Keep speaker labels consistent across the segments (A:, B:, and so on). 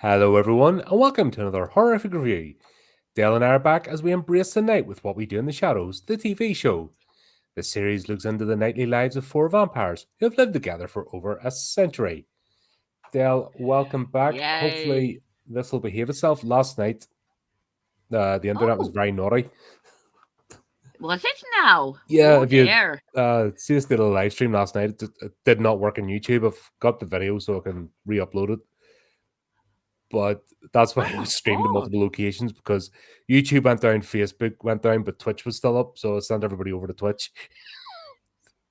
A: Hello, everyone, and welcome to another horrific review. Dale and I are back as we embrace the night with What We Do in the Shadows, the TV show. The series looks into the nightly lives of four vampires who have lived together for over a century. Dale, welcome back.
B: Yay.
A: Hopefully, this will behave itself. Last night, the internet was very naughty.
B: Was it now?
A: Yeah,
B: Oh,
A: if you
B: dear.
A: see us did a live stream last night, it did not work on YouTube. I've got the video so I can re-upload it. But that's why I was streamed to multiple locations because YouTube went down, Facebook went down, but Twitch was still up. So I sent everybody over to Twitch.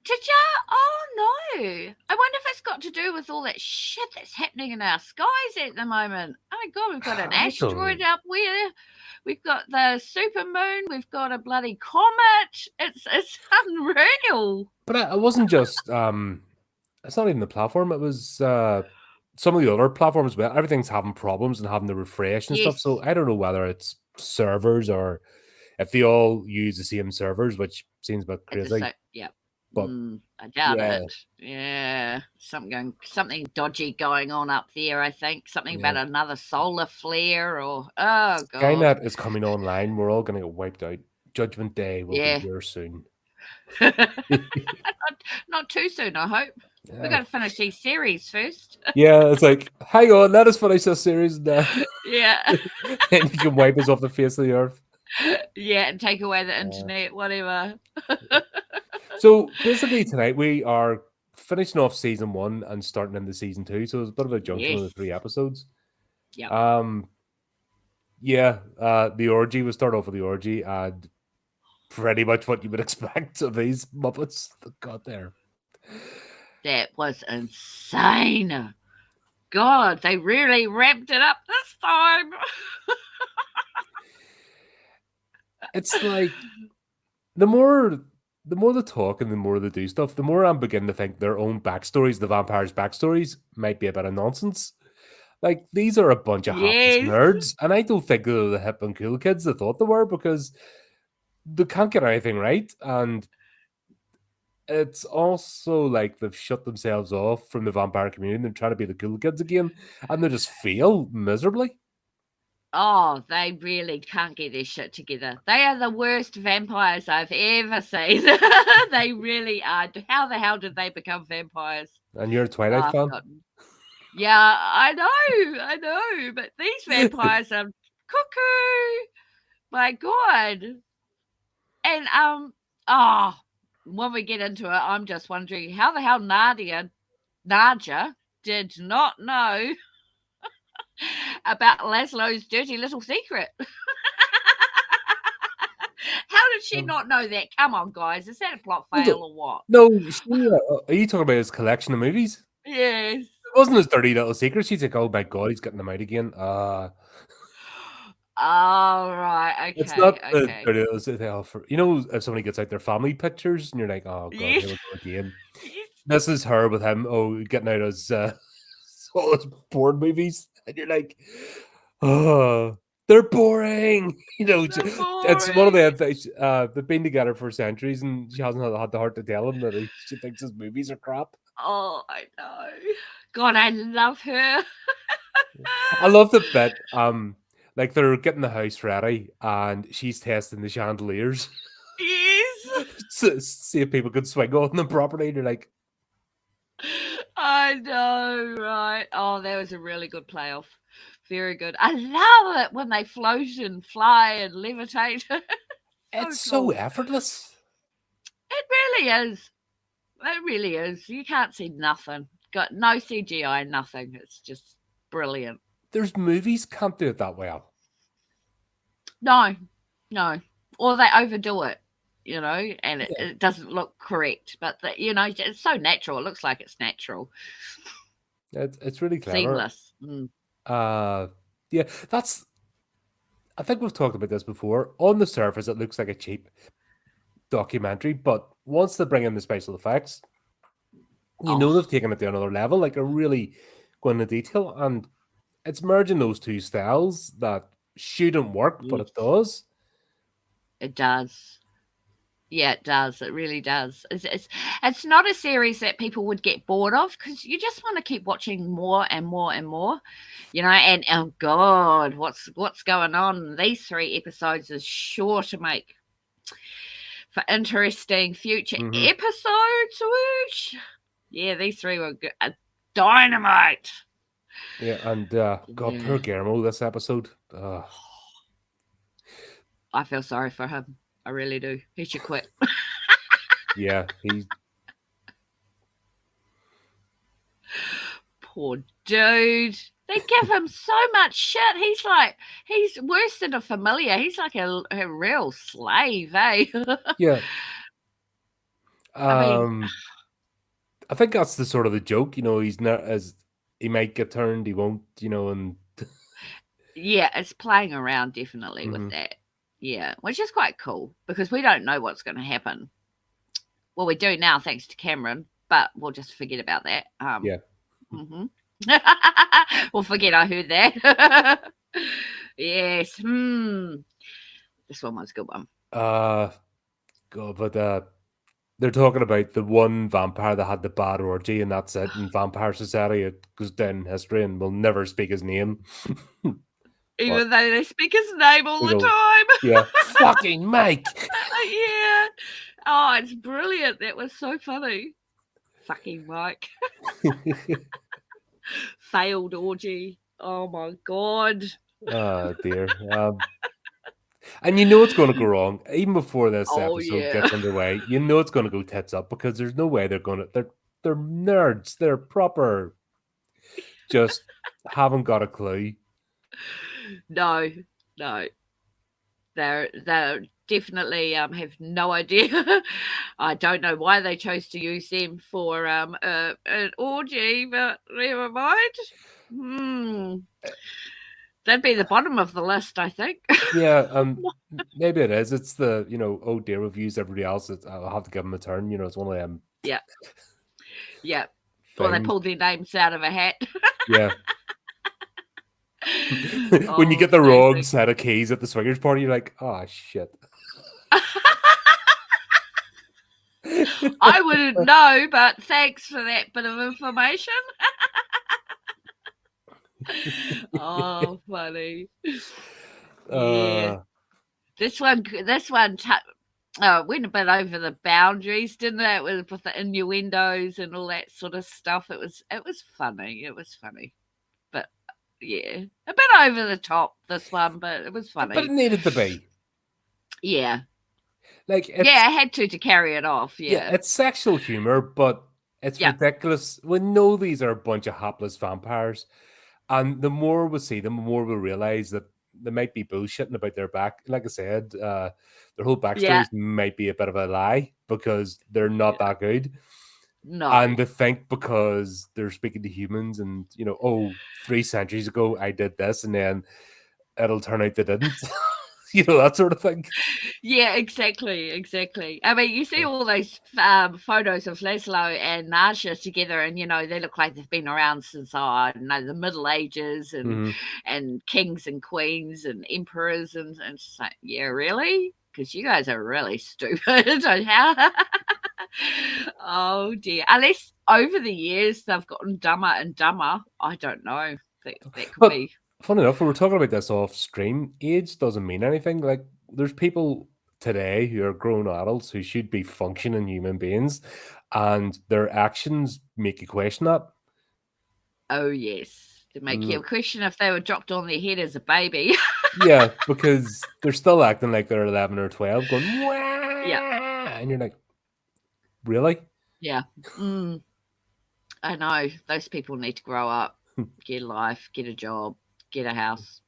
B: Did ya? Oh, no. I wonder if it's got to do with all that shit that's happening in our skies at the moment. Oh, my God, we've got an asteroid up there. We've got the supermoon. We've got a bloody comet. It's unreal.
A: But it wasn't just, it's not even the platform. It was some of the other platforms. Well, everything's having problems and having to refresh and stuff. So I don't know whether it's servers or if they all use the same servers, which seems a bit crazy.
B: Yeah.
A: But
B: I doubt it. Yeah, something dodgy going on up there. I think something about another solar flare or oh god.
A: Skynet is coming online. We're all going to get wiped out. Judgment Day will be here soon.
B: Not too soon, I hope. We've got to finish these series first.
A: Yeah, it's like, hang on, let us finish this series now.
B: Yeah.
A: And you can wipe us off the face of the earth.
B: Yeah, and take away the internet, whatever.
A: So basically tonight we are finishing off season 1 and starting into season 2. So it's a bit of a junction of the 3 episodes.
B: Yeah.
A: The Orgy, we'll start off with the Orgy and pretty much what you would expect of these Muppets that got there.
B: That was insane. God, they really ramped it up this time.
A: It's like the more they talk and the more they do stuff, the more I'm beginning to think their own backstories, the vampires' backstories, might be a bit of nonsense. Like, these are a bunch of hapless nerds, and I don't think they're the hip and cool kids they thought they were because they can't get anything right, and it's also like they've shut themselves off from the vampire community and they're trying to be the cool kids again, and they just fail miserably.
B: Oh, they really can't get their shit together. They are the worst vampires I've ever seen. They really are. How the hell did they become vampires?
A: And you're a Twilight fan?
B: Yeah, I know. But these vampires are cuckoo. My God. And when we get into it, I'm just wondering how the hell Nadia did not know about Laszlo's dirty little secret. How did she not know that? Come on, guys. Is that a plot fail or what?
A: No, are you talking about his collection of movies?
B: Yes.
A: It wasn't his dirty little secret. She's like, oh my God, he's getting them out again.
B: Oh, right. Okay.
A: It's not the dirty little secret. You know, if somebody gets out their family pictures and you're like, oh God, here we go again. This is her with him. Oh, getting out his all his porn movies. And you're like, oh, they're boring. You know, it's one of the things. They've been together for centuries, and she hasn't had the heart to tell him that she thinks his movies are crap.
B: Oh, I know. God, I love her.
A: I love the bit. Like they're getting the house ready, and she's testing the chandeliers.
B: Yes.
A: See if people could swing on them properly. And you're like,
B: I know, right? Oh, that was a really good playoff. Very good. I love it when they float and fly and levitate.
A: It's so effortless.
B: It really is. It really is. You can't see nothing. Got no CGI, nothing. It's just brilliant.
A: There's movies can't do it that well.
B: No. Or they overdo it, you know, and it doesn't look correct. But, it's so natural. It looks like it's natural.
A: It's really clever.
B: Seamless.
A: Yeah, I think we've talked about this before. On the surface, it looks like a cheap documentary, but once they bring in the special effects, you know they've taken it to another level. Like, they're really going into detail, and it's merging those two styles that shouldn't work, but it does.
B: It does. Yeah, it does. It really does. It's not a series that people would get bored of because you just want to keep watching more and more and more, And oh God, what's going on? These 3 episodes is sure to make for interesting future episodes. Whoosh. Yeah, these 3 were good. Dynamite.
A: Yeah, and God, poor Guillermo this episode.
B: I feel sorry for him. I really do. He should quit.
A: Yeah, he's
B: poor dude. They give him so much shit. He's worse than a familiar. He's like a real slave, eh?
A: yeah.
B: I mean,
A: I think that's the sort of the joke, he's not as he might get turned, he won't, and
B: yeah, it's playing around definitely with that. Yeah, which is quite cool because we don't know what's going to happen. Well, we do now thanks to Cameron, but we'll just forget about that.
A: Yeah.
B: We'll forget I heard that. Yes. This one was a good one.
A: God, but they're talking about the one vampire that had the bad orgy, and that's it. In Vampire Society, it goes down in history, and we'll never speak his name.
B: Even though they speak his name all the time.
A: Yeah. Fucking Mike.
B: Yeah. Oh, it's brilliant. That was so funny. Fucking Mike. Failed orgy. Oh my God.
A: Oh dear. And you know it's going to go wrong even before this episode gets underway. You know it's going to go tits up because there's no way they're nerds. They're proper. Just haven't got a clue.
B: No. They're definitely have no idea. I don't know why they chose to use them for an orgy, but never mind. That'd be the bottom of the list, I think.
A: Yeah, maybe it is. It's the oh dear, we've used everybody else. I'll have to give them a turn. It's one of them.
B: Yeah. Well, they pulled their names out of a hat.
A: Yeah. When you get the wrong set of keys at the swingers party, you're like, oh shit.
B: I wouldn't know, but thanks for that bit of information. Oh, funny. Yeah. This one went a bit over the boundaries, didn't it? With the innuendos and all that sort of stuff. It was funny. It was funny. But yeah, a bit over the top, this one, but it was funny.
A: But it needed to be.
B: Yeah.
A: Like
B: I had to carry it off. Yeah,
A: it's sexual humor, but it's ridiculous. We know these are a bunch of hapless vampires, and the more we see them, the more we realize that they might be bullshitting about their back. Like I said, their whole backstories might be a bit of a lie because they're not that good.
B: No,
A: and they think because they're speaking to humans, and 3 centuries ago I did this, and then it'll turn out they didn't. That sort of thing.
B: Yeah, exactly. I mean, you see all those photos of Laszlo and Nasha together, and they look like they've been around since I don't know, the Middle Ages, and kings and queens and emperors, and it's like, yeah, really? Because you guys are really stupid. Oh dear! Unless over the years they've gotten dumber and dumber. I don't know. That could be.
A: Funny enough, we were talking about this off stream. Age doesn't mean anything. Like, there's people today who are grown adults who should be functioning human beings, and their actions make you question that.
B: Oh, yes. To make you question if they were dropped on their head as a baby.
A: Yeah, because they're still acting like they're 11 or 12, going, wah! Yeah. And you're like, really?
B: Yeah. I know. Those people need to grow up, get a life, get a job, get a house.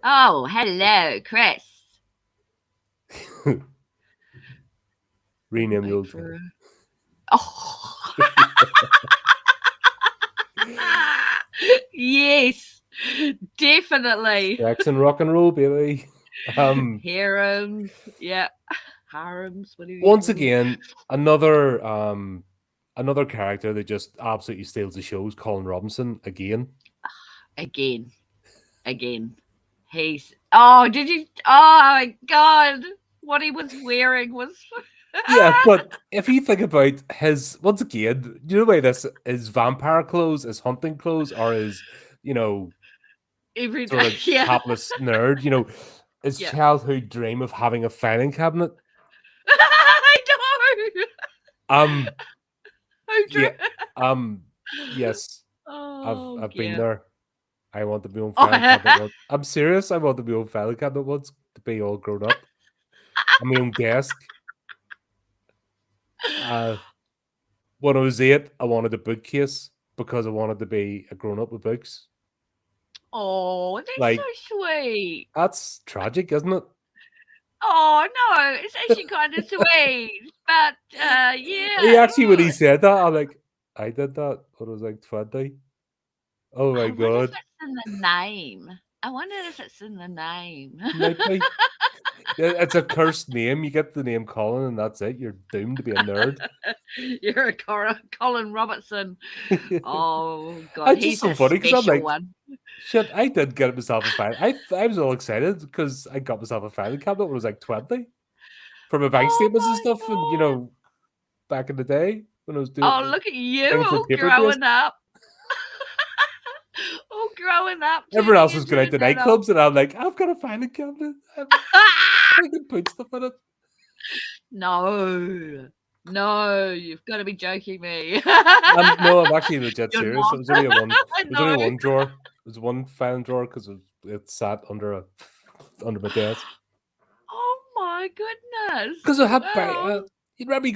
B: Oh, hello, Chris.
A: Rename the old
B: Oh. Yes, definitely.
A: Sex and rock and roll, baby.
B: Harems, yeah. Harems.
A: Once again, another character that just absolutely steals the show is Colin Robinson again.
B: Again. He's. Oh, did you? Oh my God! What he was wearing was
A: Yeah, but if you think about his once again, you know the way this his vampire clothes, his hunting clothes, or his, you know,
B: Every
A: sort
B: day,
A: of
B: yeah.
A: hapless nerd, you know, his
B: Yeah.
A: childhood dream of having a filing cabinet.
B: I know.
A: Um,
B: Who drew?
A: yeah, yes,
B: Oh,
A: I've been
B: yeah.
A: there. I want to be on filing cabinet
B: Oh,
A: once. I'm serious. I want to be on filing cabinet once to be all grown up. On my own desk. Uh, when I was 8, I wanted a bookcase because I wanted to be a grown up with books.
B: oh, that's so
A: Like,
B: sweet.
A: that's tragic, isn't it?
B: Oh no, it's actually kind of sweet, but
A: He
B: yeah.
A: actually, when he said that, I'm like, I did that when I was like 20. Oh my
B: I wonder if
A: god.
B: it's in the name. I wonder if it's in the name.
A: Might be. Yeah, it's a cursed name. You get the name Colin, and that's it. You're doomed to be a nerd.
B: You're a Colin Robertson. Oh God,
A: It's just
B: he's
A: so
B: a
A: funny because I'm
B: special
A: like,
B: one.
A: shit, I did get myself a file. I was all excited because I got myself a filing cabinet when I was like 20 for my bank
B: Oh
A: statements and
B: my
A: stuff. And, you
B: God.
A: know, back in the day when I was
B: Oh,
A: doing
B: look at you
A: things were
B: all
A: paper based.
B: growing up. All growing up,
A: Everyone
B: turning
A: else was
B: into
A: going out
B: an
A: to
B: adult.
A: nightclubs, and I'm like, I've got a filing cabinet. I can put stuff in it.
B: No. No, you've got to be joking me.
A: No, I'm actually legit
B: You're
A: serious. It
B: not.
A: was only a one. It was only
B: No.
A: one drawer. It was one filing drawer because it sat under a under my desk.
B: Oh my goodness.
A: Because I had
B: Wow.
A: you remember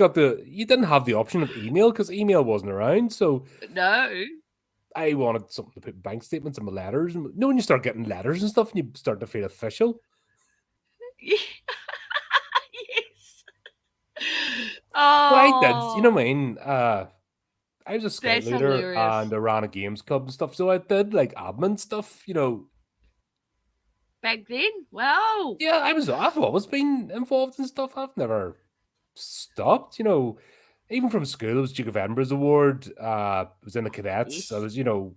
A: you didn't have the option of email because email wasn't around. So
B: No.
A: I wanted something to put bank statements and my letters. And when you start getting letters and stuff, and you start to feel official.
B: Yes.
A: But I did, you know
B: Oh,
A: what I mean? I was a scout
B: that's
A: leader
B: hilarious.
A: and I ran a games club and stuff. So I did like admin stuff, you know.
B: Back then? Wow.
A: Yeah, I've always been involved in stuff. I've never stopped, you know. Even from school, it was Duke of Edinburgh's award. I was in the cadets. I
B: Yes.
A: was, you know,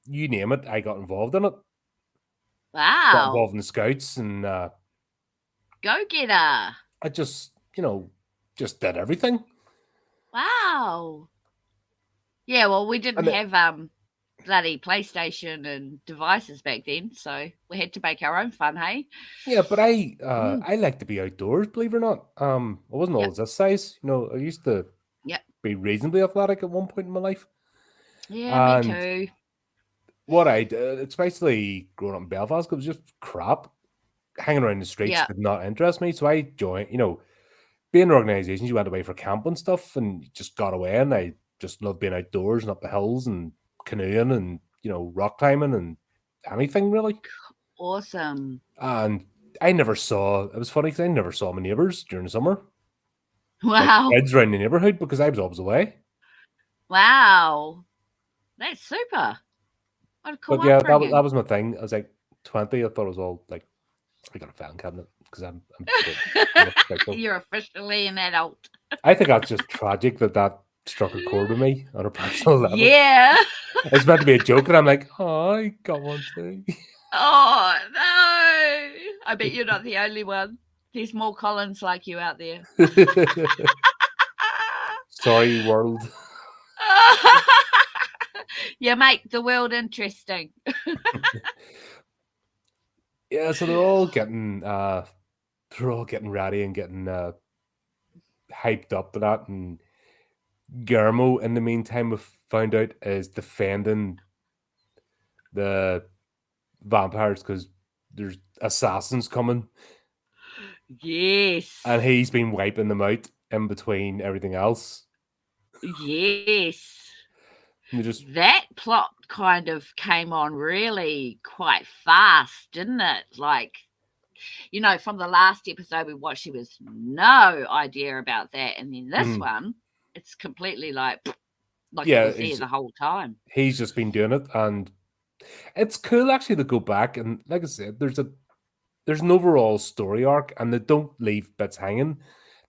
A: you name it, I got involved in it. Got involved
B: Wow.
A: in the scouts, and
B: Go getter.
A: I just, you know, just did everything.
B: Wow. Yeah, well, we didn't
A: And
B: have bloody PlayStation and devices back then, so we had to make our own fun, hey?
A: yeah, but
B: Mm.
A: I like to be outdoors, believe it or not. I wasn't
B: Yep.
A: always this size. You know, I used to
B: Yep.
A: be reasonably athletic at one point in my life.
B: Yeah, me
A: And
B: too.
A: what I did, it's basically growing up in Belfast, it was just crap. Hanging around the streets
B: Yeah.
A: did not interest me. So I joined, you know, being in organizations, you went away for camp and stuff and you just got away. And I just loved being outdoors and up the hills and canoeing and, you know, rock climbing and anything really.
B: Awesome.
A: And it was funny because I never saw my neighbours during the summer, like
B: Wow.
A: kids around the neighbourhood because I was always away.
B: Wow. That's super. What a cool
A: But yeah, that
B: upbringing.
A: was my thing. I was like 20. I thought it was all like, I got a filing cabinet because I'm big. I'm official.
B: You're officially an adult.
A: I think that's just tragic that struck a chord with me on a personal level.
B: Yeah.
A: It's meant to be a joke, and I'm like, oh, I got one too.
B: Oh, no. I bet you're not the only one. There's more Collins like you out there.
A: Sorry, world.
B: You make the world interesting.
A: Yeah, so they're all getting ready and getting hyped up to that, and Guillermo, in the meantime, we've found out is defending the vampires because there's assassins coming,
B: Yes.
A: and he's been wiping them out in between everything else.
B: Yes.
A: And they just
B: That plot kind of came on really quite fast, didn't it? Like, you know, from the last episode we watched, there was no idea about that. And then this one, it's completely like it
A: yeah,
B: was there the whole time.
A: he's just been doing it, and it's cool actually to go back and, like I said, there's an overall story arc, and they don't leave bits hanging.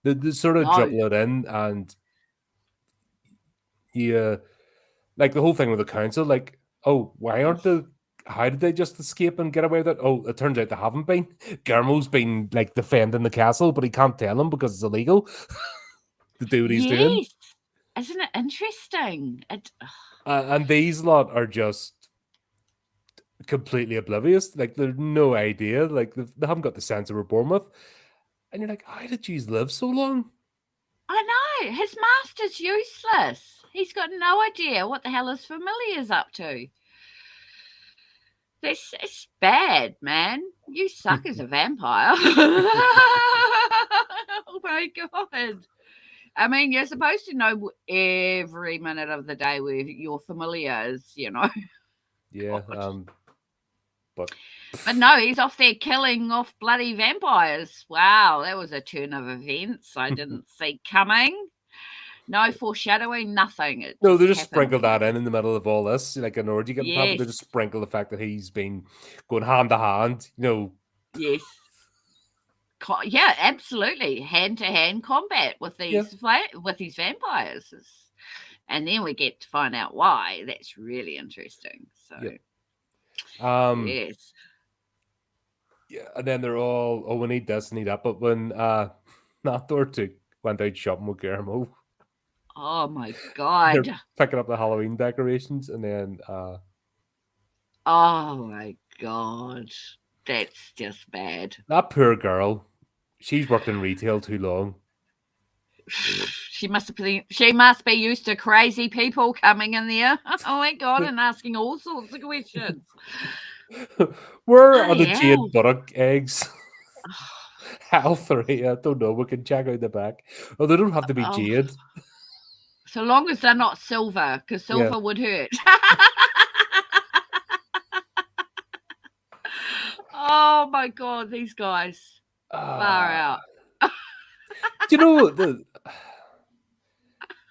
A: They sort of
B: No.
A: dribble it in, and yeah, like the whole thing with the council, like, oh, why aren't
B: Yes.
A: the how did they just escape and get away with it? Oh, it turns out they haven't been. Guillermo's been like defending the castle, but he can't tell them because it's illegal to do what he's doing.
B: Yes. Isn't it interesting?
A: And these lot are just completely oblivious. Like, they've no idea. Like, they haven't got the sense they were born with. And you're like, how did you live so long?
B: I know. His master's useless. He's got no idea what the hell his familiar's up to. It's bad, man. You suck as a vampire. Oh my God. I mean, you're supposed to know every minute of the day where your familiar is, you know.
A: Yeah.
B: But no, he's off there killing off bloody vampires. Wow, that was a turn of events I didn't see coming. No foreshadowing, nothing.
A: No, they just sprinkle that in the middle of all this, like an orgy getting
B: yes.
A: They just sprinkle the fact that he's been going hand to hand, you know.
B: Yes. Yeah, absolutely. Hand-to-hand combat with these vampires. And then we get to find out why. That's really interesting. So, yes.
A: Yeah, and then they're all, oh, we need this, need that. But when Nathor went out shopping with Guillermo.
B: Oh my God.
A: They're picking up the Halloween decorations, and then
B: oh my God. That's just bad.
A: That poor girl. She's worked in retail too long.
B: She must be used to crazy people coming in there. Oh my God, and asking all sorts of questions.
A: Where are the jade buttock eggs? Hal 3, I don't know. We can check out the back. Oh, they don't have to be jade.
B: So long as they're not silver, because silver would hurt. Oh my God, these guys. Far out.
A: Do you know, the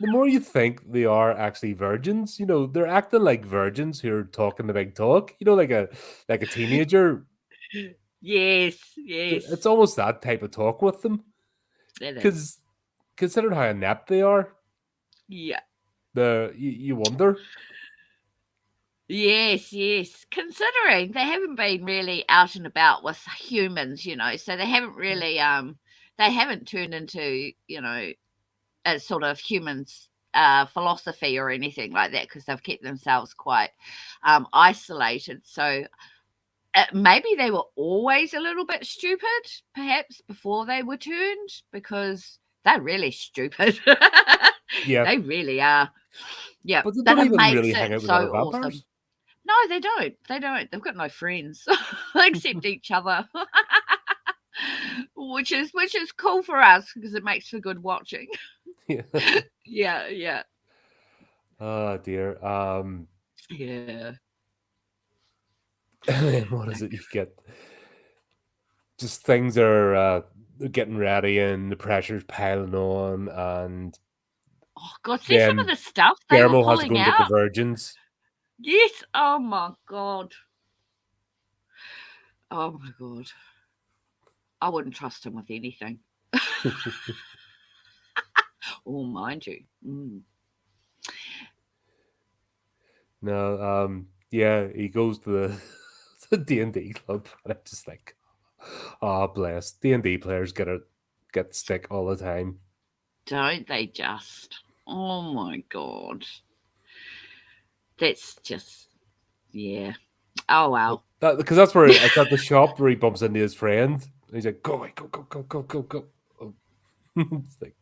A: more you think they are actually virgins, you know, they're acting like virgins who are talking the big talk, you know, like a teenager.
B: Yes.
A: It's almost that type of talk with them. Because considering how inept they are,
B: yeah,
A: you wonder.
B: Yes. Considering they haven't been really out and about with humans, you know, so they haven't really they haven't turned into, you know, a sort of humans philosophy or anything like that, because they've kept themselves quite isolated. So maybe they were always a little bit stupid, perhaps before they were turned, because they're really stupid.
A: Yeah,
B: they really are. Yeah,
A: but they don't even really hang out with other vampires.
B: Awesome. No, they don't. They've got no friends except each other, which is cool for us because it makes for good watching. Yeah.
A: Oh dear.
B: Yeah.
A: What is it you get? Just things are getting ready and the pressure's piling on, and
B: oh God, see some of the stuff they were pulling
A: has to go and get the virgins.
B: Yes. Oh my God. Oh my God. I wouldn't trust him with anything. Oh, mind you.
A: No, yeah, he goes to the D&D club, and I'm just like, oh, bless. D&D players get sick all the time.
B: Don't they just? Oh my God. That's just, yeah. Oh, well.
A: Because that's where it's at the shop where he bumps into his friend. And he's like, go away, go. Oh. It's like...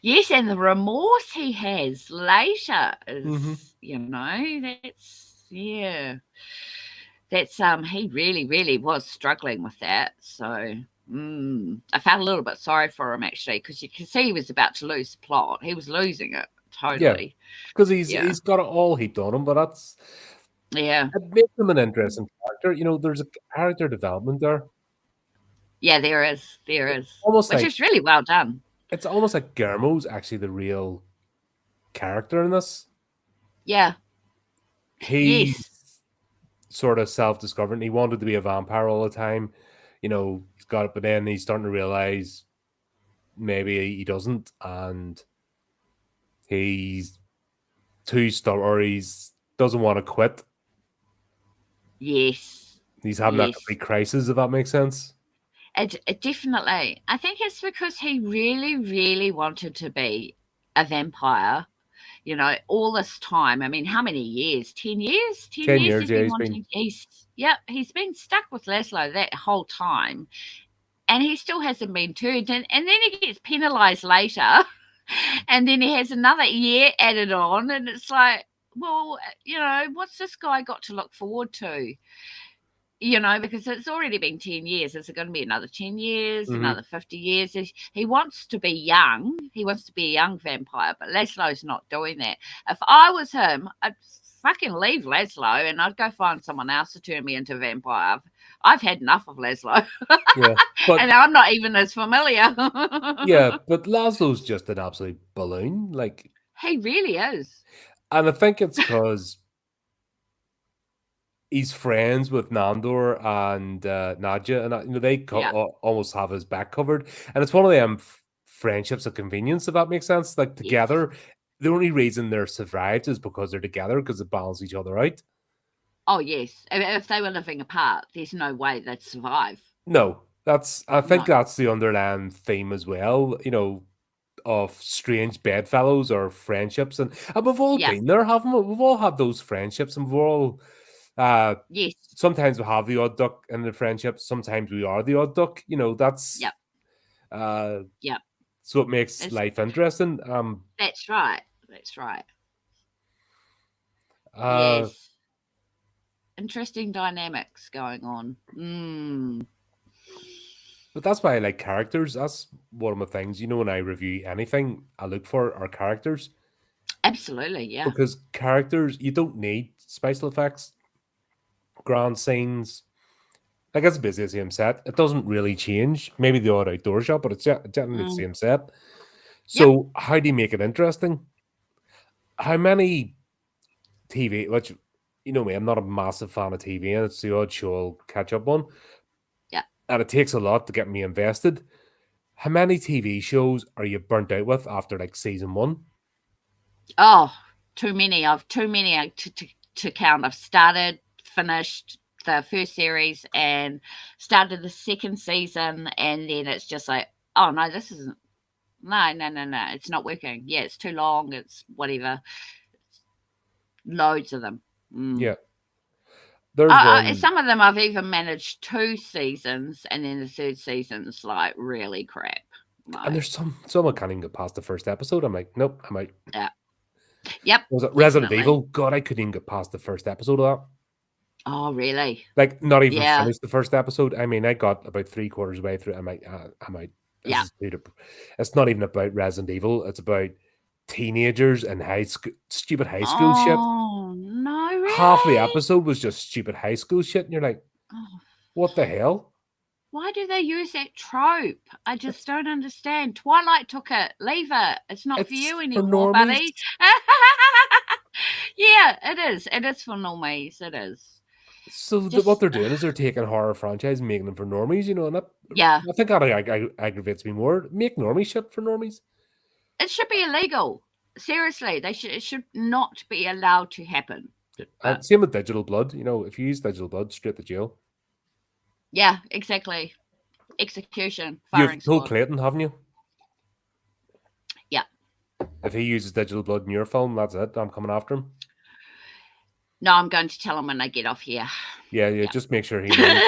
B: Yes, and the remorse he has later is, you know, that's he really was struggling with that. So I felt a little bit sorry for him, actually, because you can see he was about to lose the plot. He was losing it totally.
A: Because he's got it all heaped on him, but that's it makes him an interesting character. You know, there's a character development there.
B: Yeah, there is.
A: Almost
B: which is really well done.
A: It's almost like Guillermo's actually the real character in this.
B: Yeah.
A: He's sort of self-discovering. He wanted to be a vampire all the time. You know, he's got it, but then he's starting to realize maybe he doesn't, and he's too stubborn, or he doesn't want to quit.
B: Yes.
A: He's having that complete crisis, if that makes sense.
B: It definitely. I think it's because he really, really wanted to be a vampire, all this time. I mean, how many years? 10 years? 10
A: 10
B: years
A: years,
B: he's
A: yeah,
B: been
A: he's been.
B: wanting. He's been stuck with Laszlo that whole time. And he still hasn't been turned. And then he gets penalised later. And then he has another year added on. And it's like, well, what's this guy got to look forward to? Because it's already been 10 years. Is it going to be another 10 years, another 50 years? He wants to be young. He wants to be a young vampire, but Laszlo's not doing that. If I was him, I'd fucking leave Laszlo and I'd go find someone else to turn me into a vampire. I've had enough of Laszlo.
A: Yeah, but
B: and I'm not even as familiar.
A: yeah, but Laszlo's just an absolute balloon. Like,
B: he really is.
A: and I think it's because he's friends with Nandor and Nadja, and they almost have his back covered. And it's one of them friendships of convenience, if that makes sense. Like together, the only reason they're survived is because they're together because they balance each other out.
B: Oh yes, if they were living apart, there's no way they'd survive.
A: No, I think that's the underlying theme as well. Of strange bedfellows or friendships, and we've all been there, haven't we? We've all had those friendships, and we're all.
B: Yes.
A: Sometimes we have the odd duck in the friendship. Sometimes we are the odd duck. That's. So it makes life interesting.
B: That's right. That's right. Yes. Interesting dynamics going on.
A: But that's why I like characters. That's one of my things. When I review anything, I look for are characters.
B: Absolutely, yeah.
A: Because characters, you don't need special effects, grand scenes. Like it's basically the same set. It doesn't really change. Maybe the odd outdoor shot, but it's generally the same set. So how do you make it interesting? How many TV, which you know me, I'm not a massive fan of TV, and it's the odd show I'll catch up on.
B: Yeah.
A: And it takes a lot to get me invested. How many TV shows are you burnt out with after like season 1?
B: Oh, too many. I've too many to count. I've started, finished the first series and started the second season, and then it's just like, oh no, this isn't. No, it's not working. Yeah, it's too long. It's whatever. Loads of them.
A: Yeah. There's
B: some of them I've even managed 2 seasons, and then the third season's like really crap.
A: Like, and there's some I can't even get past the first episode. I'm like, nope, I'm out.
B: Yeah. Yep.
A: Was it Resident Evil? God, I couldn't even get past the first episode of that.
B: Oh, really?
A: Like, not even finished the first episode. I mean, I got about 3/4 way through. I'm like, I'm out. It's not even about Resident Evil. It's about teenagers and stupid high school shit.
B: Oh, no, really?
A: Half the episode was just stupid high school shit, and you're like, what the hell?
B: Why do they use that trope? I just don't understand. Twilight took it. Leave it. It's not for you anymore, buddy. Yeah, it is. It is for normies. It is.
A: So what they're doing is they're taking horror franchise and making them for normies, and that, I think that aggravates me more. Make normie shit for normies.
B: It should be illegal. Seriously, it should not be allowed to happen.
A: Same with digital blood. If you use digital blood, straight to jail.
B: Yeah, exactly. Execution.
A: You've told Clayton, haven't you?
B: Yeah.
A: If he uses digital blood in your film, that's it. I'm coming after him.
B: No, I'm going to tell him when I get off here.
A: Yeah. Just make sure he knows.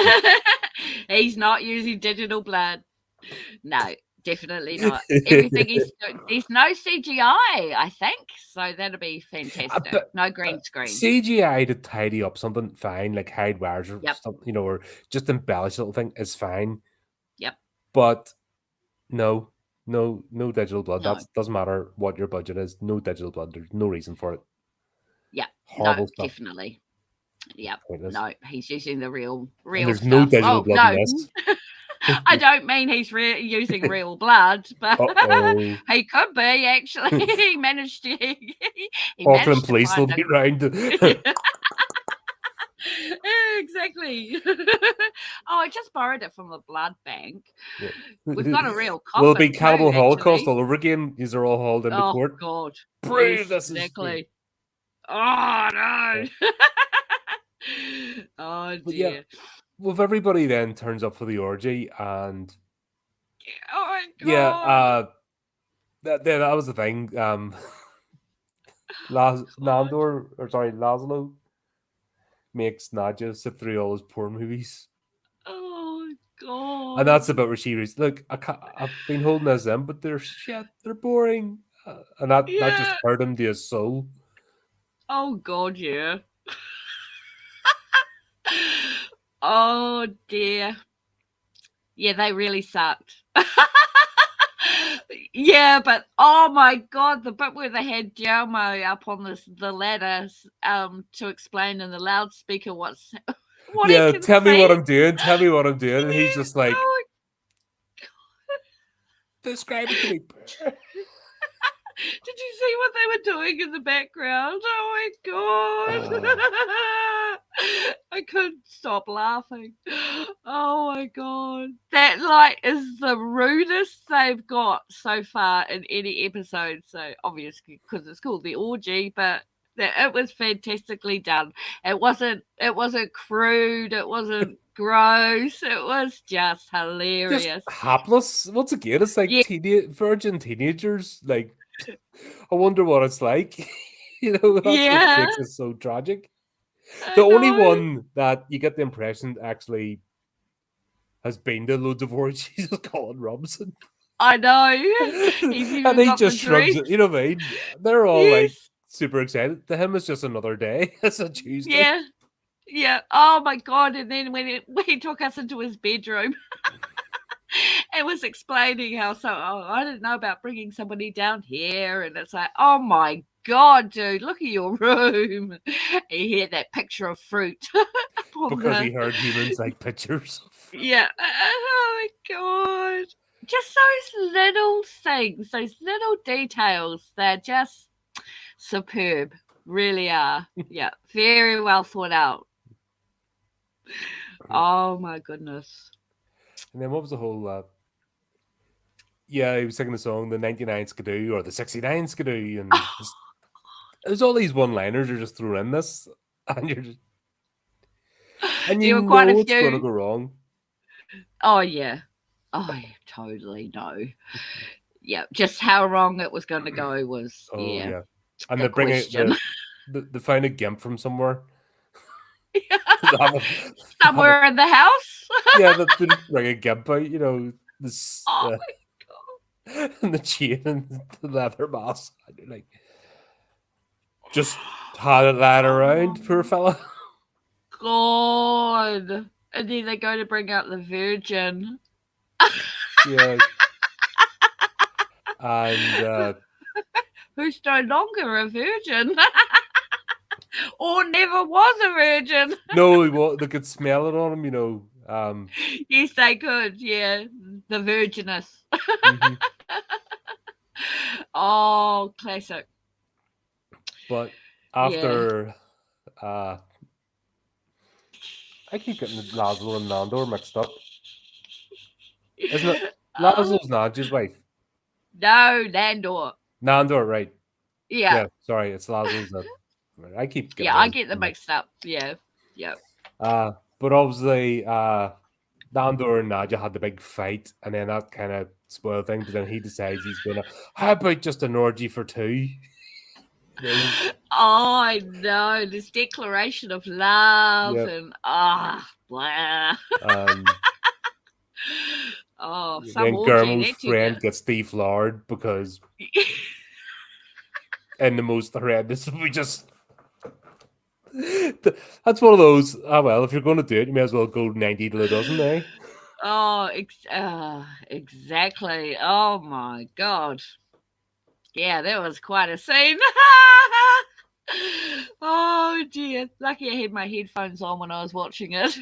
B: He's not using digital blood. No, definitely not. Everything is there's no CGI, I think. So that'll be fantastic. No green screen.
A: CGI to tidy up something, fine, like hide wires or something, or just embellish a little thing is fine.
B: Yep.
A: But no digital blood. That doesn't matter what your budget is. No digital blood. There's no reason for it.
B: Yeah.
A: Horrible stuff.
B: Definitely. Yeah. No, he's using the real
A: there's
B: stuff.
A: No digital blood in this.
B: I don't mean he's using real blood, but he could be actually. He managed to.
A: Auckland police will be round.
B: Exactly. I just borrowed it from the blood bank. Yeah. We've got a real coffin.
A: Will it be Cannibal Holocaust all over again? These are all hauled into court.
B: Oh God!
A: Prove this
B: exactly. Oh no! Oh
A: But yeah,
B: dear.
A: with everybody then turns up for the orgy, and
B: Oh my
A: yeah,
B: god.
A: that was the thing.
B: God.
A: Laszlo makes Nadja sit through all his porn movies.
B: Oh
A: And
B: god.
A: that's about where she reads, look, I've been holding this in, but they're shit, they're boring. And that just
B: Yeah.
A: hurt him to his soul.
B: Oh god, yeah. Oh dear. Yeah, they really sucked. Yeah, but oh my god, the bit where they had Jaumo up on the ladder to explain in the loudspeaker what he
A: Yeah,
B: can
A: tell me what
B: see.
A: I'm doing, tell me what I'm doing. And he's
B: Yeah.
A: just like,
B: Oh,
A: describe it to me.
B: did you see what they were doing in the background? Oh my god.
A: Uh,
B: I couldn't stop laughing. Oh my god. That like is the rudest they've got so far in any episode. So obviously because it's called the orgy, but it was fantastically done. It wasn't crude, it wasn't gross, it was just
A: just
B: hilarious.
A: hapless. Once again, it's like
B: Yeah,
A: virgin teenagers. Like, I wonder what it's like. That's what
B: yeah,
A: makes it so tragic.
B: I
A: The only
B: know.
A: one that you get the impression actually has been to loads of orgies is Colin Robinson.
B: I know. He's
A: And
B: even
A: he
B: got the
A: just shrugs
B: dress.
A: it, you know what I mean? They're all like
B: Yes.
A: super excited. To him, it's just another day. It's a Tuesday.
B: Yeah. Yeah. Oh my god. And then when he took us into his bedroom and was explaining how I didn't know about bringing somebody down here, and it's like, oh my god, dude, look at your room. He had that picture of fruit upon
A: Because he
B: the
A: heard humans like pictures.
B: yeah. Oh my god. Just those little things, those little details, they're just superb. Really are. Yeah. Very well thought out. Oh my goodness.
A: And then what was the whole yeah, he was singing the song the 99 Skidoo or the 69 Skidoo, and just, there's all these one liners are just thrown in this, and
B: There were quite a
A: it's gonna
B: few.
A: go wrong.
B: Oh yeah. I totally know. Yeah. Just how wrong it was going to go was,
A: Oh
B: yeah,
A: yeah. And
B: the
A: they bring out
B: question.
A: they find a gimp from somewhere. They have a
B: Somewhere in the house.
A: yeah, they just bring a gimp out, this
B: Oh my
A: and the chain and the leather mask. And you're like, just had it lying around, poor fella.
B: god. And then they go to bring out the virgin.
A: Yeah. And
B: Who's no longer a virgin. Or never was a virgin.
A: no, they could smell it on him,
B: Yes, they could. Yeah, the virginess.
A: mhm.
B: Oh, classic.
A: But
B: Yeah.
A: after I keep getting Laszlo and Nandor mixed up. Isn't it?
B: Oh,
A: Laszlo's Nadja's wife.
B: no, Landor.
A: Nandor, right.
B: Yeah.
A: Yeah, sorry, it's Laszlo's I keep getting
B: Yeah, I
A: them
B: get them
A: mixed.
B: mixed up. Yeah. Yeah.
A: But obviously, Nandor and Nadja had the big fight, and then that kind of spoiled things. But then he decides he's gonna. How about just an orgy for two?
B: Oh, I know. This declaration of love
A: Yep.
B: and blah. Oh, some
A: Then
B: orgy
A: Guillermo's
B: that you
A: friend
B: get.
A: gets deflowered because, in the most horrendous, we just. That's one of those. Ah, well, if you're going to do it, you may as well go 90 till a dozen, eh?
B: Oh, exactly. Oh my god. Yeah, that was quite a scene. Oh dear. Lucky I had my headphones on when I was watching it.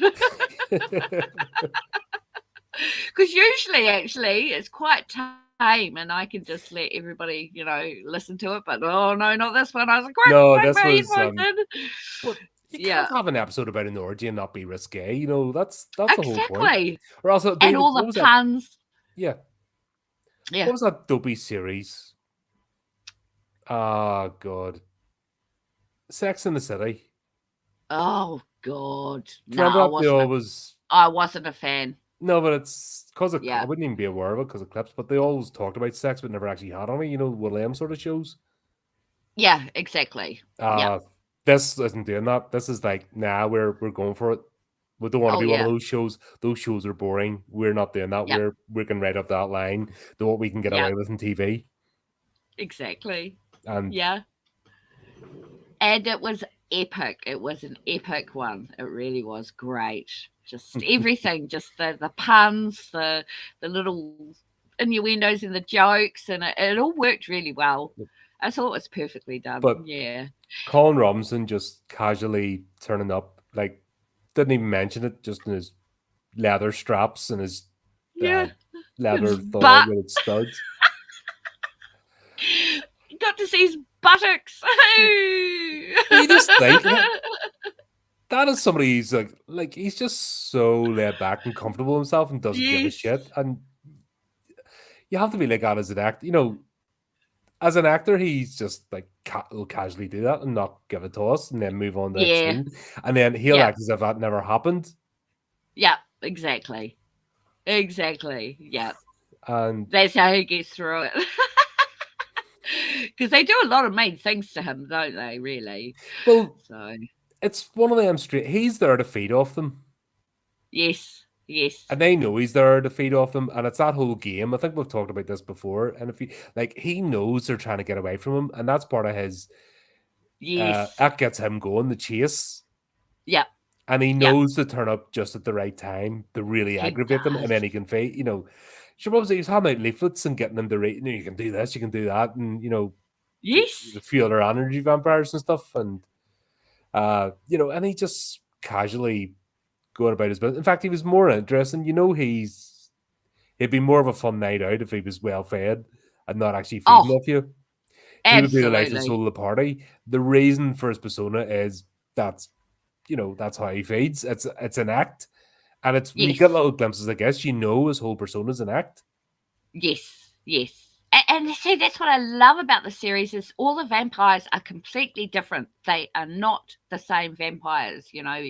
B: Because usually, actually, it's quite tame and I can just let everybody, listen to it. But oh no, not this one. I was like, quick,
A: No,
B: quick,
A: this
B: my
A: was.
B: headphones in.
A: But you
B: Yeah,
A: can't have an episode about an orgy and not be risque. That's the whole point.
B: exactly.
A: Or else it'd
B: And
A: be
B: all
A: what
B: the
A: was that?
B: puns.
A: Yeah,
B: Yeah.
A: what was that dopey series? Ah, God, Sex in the City.
B: Oh God,
A: Do you remember that they always?
B: I wasn't a fan.
A: No, but it's because I
B: Yeah,
A: wouldn't even be aware of it because of clips. But they always talked about sex, but never actually had any. You know, one of them sort of shows.
B: yeah, exactly. Yeah.
A: This isn't doing that. This is like, nah, we're going for it. We don't want to
B: Oh
A: be one of
B: yeah.
A: those shows. Those shows are boring. We're not doing that.
B: Yeah.
A: We can right up that line to what we can get
B: Yeah.
A: away with in TV.
B: Exactly.
A: And
B: Yeah. And it was epic. It was an epic one. It really was great. Just everything, just the puns, the little innuendos and the jokes, and it all worked really well. I thought it was perfectly done.
A: but
B: Yeah.
A: Colin Robinson just casually turning up, like didn't even mention it, just in his leather straps and his uh,
B: Yeah.
A: leather
B: His
A: thong
B: butt.
A: with its studs.
B: Got to see his buttocks.
A: But you just think that is somebody who's like he's just so laid back and comfortable himself and doesn't give a
B: Yes.
A: shit. And you have to be like that as an actor. You know, as an actor, he's just like will casually do that and not give it to us, and then move on to the next
B: Yeah.
A: scene, and then he'll
B: Yeah.
A: act as if that never happened.
B: Yeah. Exactly. Exactly. Yeah.
A: And
B: That's how he gets through it. Because they do a lot of mean things to him, don't they? Really.
A: well,
B: So
A: it's one of them straight. He's there to feed off them.
B: yes. Yes.
A: And they know he's there to feed off them, and it's that whole game. I think we've talked about this before. And if he knows they're trying to get away from him, and that's part of his.
B: Yes.
A: That gets him going, the chase,
B: Yep.
A: and he
B: Yep.
A: knows to turn up just at the right time to really
B: He
A: aggravate them, and
B: does.
A: then he can fight. You know, sure, obviously he's handing out leaflets and getting them to rate. You know, you can do this, you can do that, and you know,
B: Yes.
A: a few other energy vampires and stuff, and you know, and he just casually going about his business. In fact, he was more interesting. You know, he'd be more of a fun night out if he was well fed and not actually feeding
B: Oh,
A: off you. He would be the life and
B: absolutely.
A: soul of the party. The reason for his persona is that's that's how he feeds. It's an act, and it's we get
B: Yes.
A: little glimpses. I guess you know his whole persona's an act.
B: Yes. Yes. And see, that's what I love about the series is all the vampires are completely different. They are not the same vampires. You know,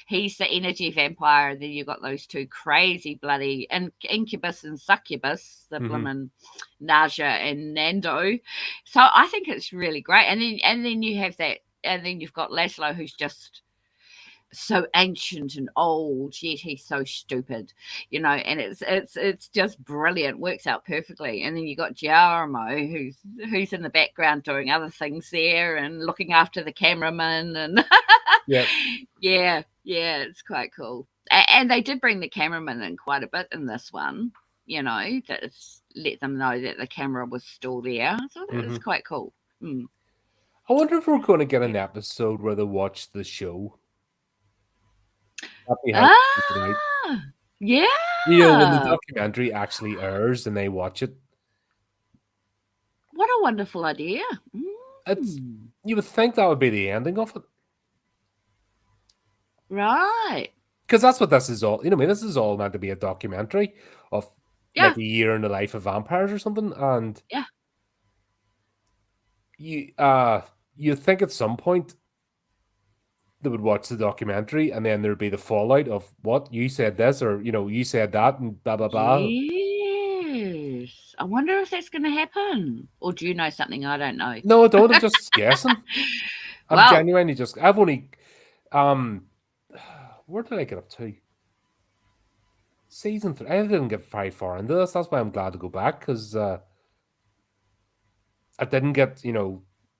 B: he's the energy vampire. Then you've got those two crazy bloody incubus and succubus, the
A: Mm-hmm.
B: bloomin' Naja and Nando. So I think it's really great. And then you have that, and then you've got Laszlo, who's just so ancient and old, yet he's so stupid, you know, and it's just brilliant, works out perfectly. And then you got Giacomo, who's in the background doing other things there and looking after the cameraman, and
A: Yeah,
B: yeah, it's quite cool. And they did bring the cameraman in quite a bit in this one, you know, that let them know that the camera was still there. So that was quite cool. Mm.
A: I wonder if we're going to get an episode where they watch the show. That'd be helpful tonight.
B: Yeah.
A: You know, when the documentary actually airs and they watch it,
B: What a wonderful idea.
A: it's you would think that would be the ending of it.
B: Right.
A: Because that's what this is all. You know, I mean, this is all meant to be a documentary of like a year in the life of vampires or something. And
B: Yeah.
A: you think at some point they would watch the documentary and then there'd be the fallout of what you said this or you said that and blah blah blah.
B: Yes. I wonder if that's going to happen. Or do you know something I don't know?
A: No, I don't. I'm just guessing. I'm
B: Well,
A: genuinely just. I've only. Where did I get up to? Season 3. I didn't get very far into this. That's why I'm glad to go back because I didn't get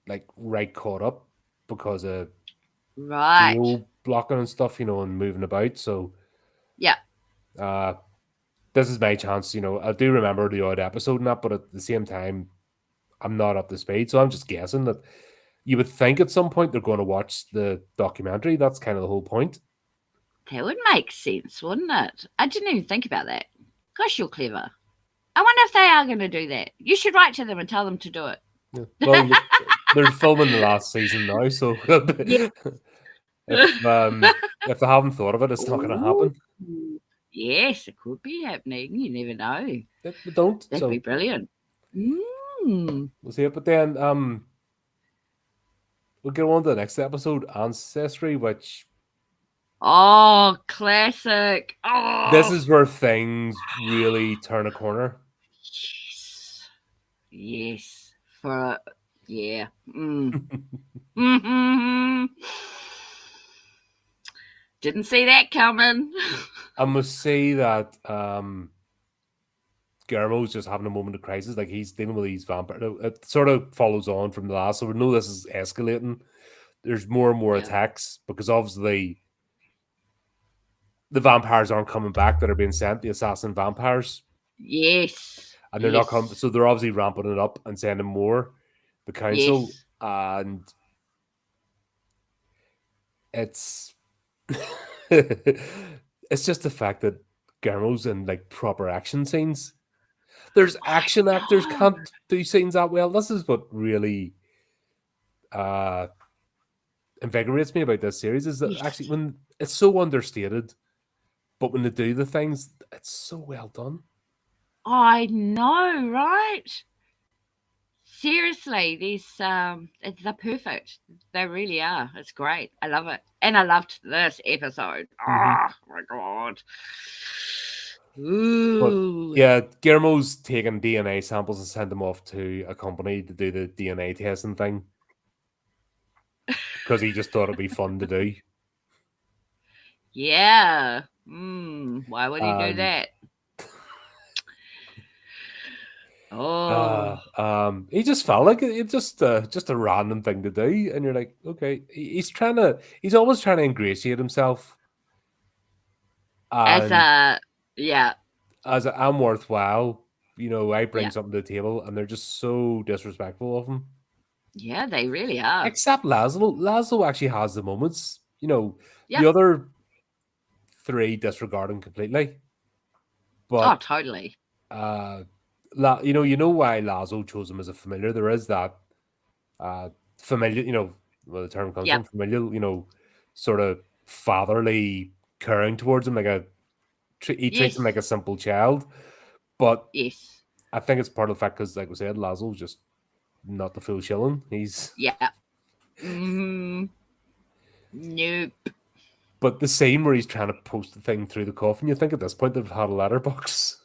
A: like right caught up because of
B: right.
A: geo blocking and stuff, and moving about. So
B: Yeah.
A: this is my chance. I do remember the odd episode and that, but at the same time, I'm not up to speed. So I'm just guessing that you would think at some point they're going to watch the documentary. That's kind of the whole point.
B: That would make sense, wouldn't it? I didn't even think about that. Gosh, you're clever. I wonder if they are going to do that. You should write to them and tell them to do it.
A: Yeah. Well, they're filming the last season now, so if they haven't thought of it, it's not going to happen.
B: Yes, it could be happening. You never know.
A: They don't.
B: That'd be brilliant.
A: We'll see it. But then we'll get on to the next episode, Ancestry, which
B: Oh, classic.
A: This
B: Oh,
A: is where things really turn a corner.
B: yes. Yes. Yeah. Mm-hmm. Didn't see that coming.
A: I must say that Guillermo's just having a moment of crisis. Like, he's dealing with these vampires. It sort of follows on from the last, so we know this is escalating. There's more and more
B: Yeah.
A: attacks because obviously the vampires aren't coming back that are being sent, the assassin vampires,
B: Yes.
A: and they're not coming.
B: Yes.
A: So they're obviously ramping it up and sending more. The council,
B: Yes.
A: and it's it's just the fact that Guillermo's in like proper action scenes. There's
B: I
A: action actors
B: know.
A: can't do scenes that well. This is what really uh invigorates me about this series, is that actually
B: Yes.
A: when it's so understated, but when they do the things, it's so well done.
B: I know, right? Seriously, they're perfect. They really are. It's great. I love it. And I loved this episode.
A: Mm-hmm.
B: Oh my god.
A: But
B: Ooh.
A: yeah, Guillermo's taking DNA samples and sent them off to a company to do the DNA testing thing because he just thought it'd be fun to do.
B: Yeah. Why would he do
A: And
B: that? Oh.
A: he just felt like it just a random thing to do, and you're like, okay, he's always trying to ingratiate himself,
B: As
A: and
B: a yeah,
A: I'm worthwhile. I bring
B: yeah.
A: something to the table, and they're just so disrespectful of him.
B: Yeah, they really are.
A: Except Laszlo. Laszlo actually has the moments. The
B: Yep.
A: other three disregard him completely.
B: Oh,
A: But
B: totally.
A: uh, why Lazo chose him as a familiar. There is that familiar. Where the term comes
B: Yep.
A: from, familial. Sort of fatherly caring towards him, he treats him like
B: Yes.
A: a simple child. But
B: Yes.
A: I think it's part of the fact because, like we said, Lazo's just not the full shilling. He's
B: Yeah. Nope.
A: But the scene where he's trying to post the thing through the coffin, you think at this point they've had a letterbox.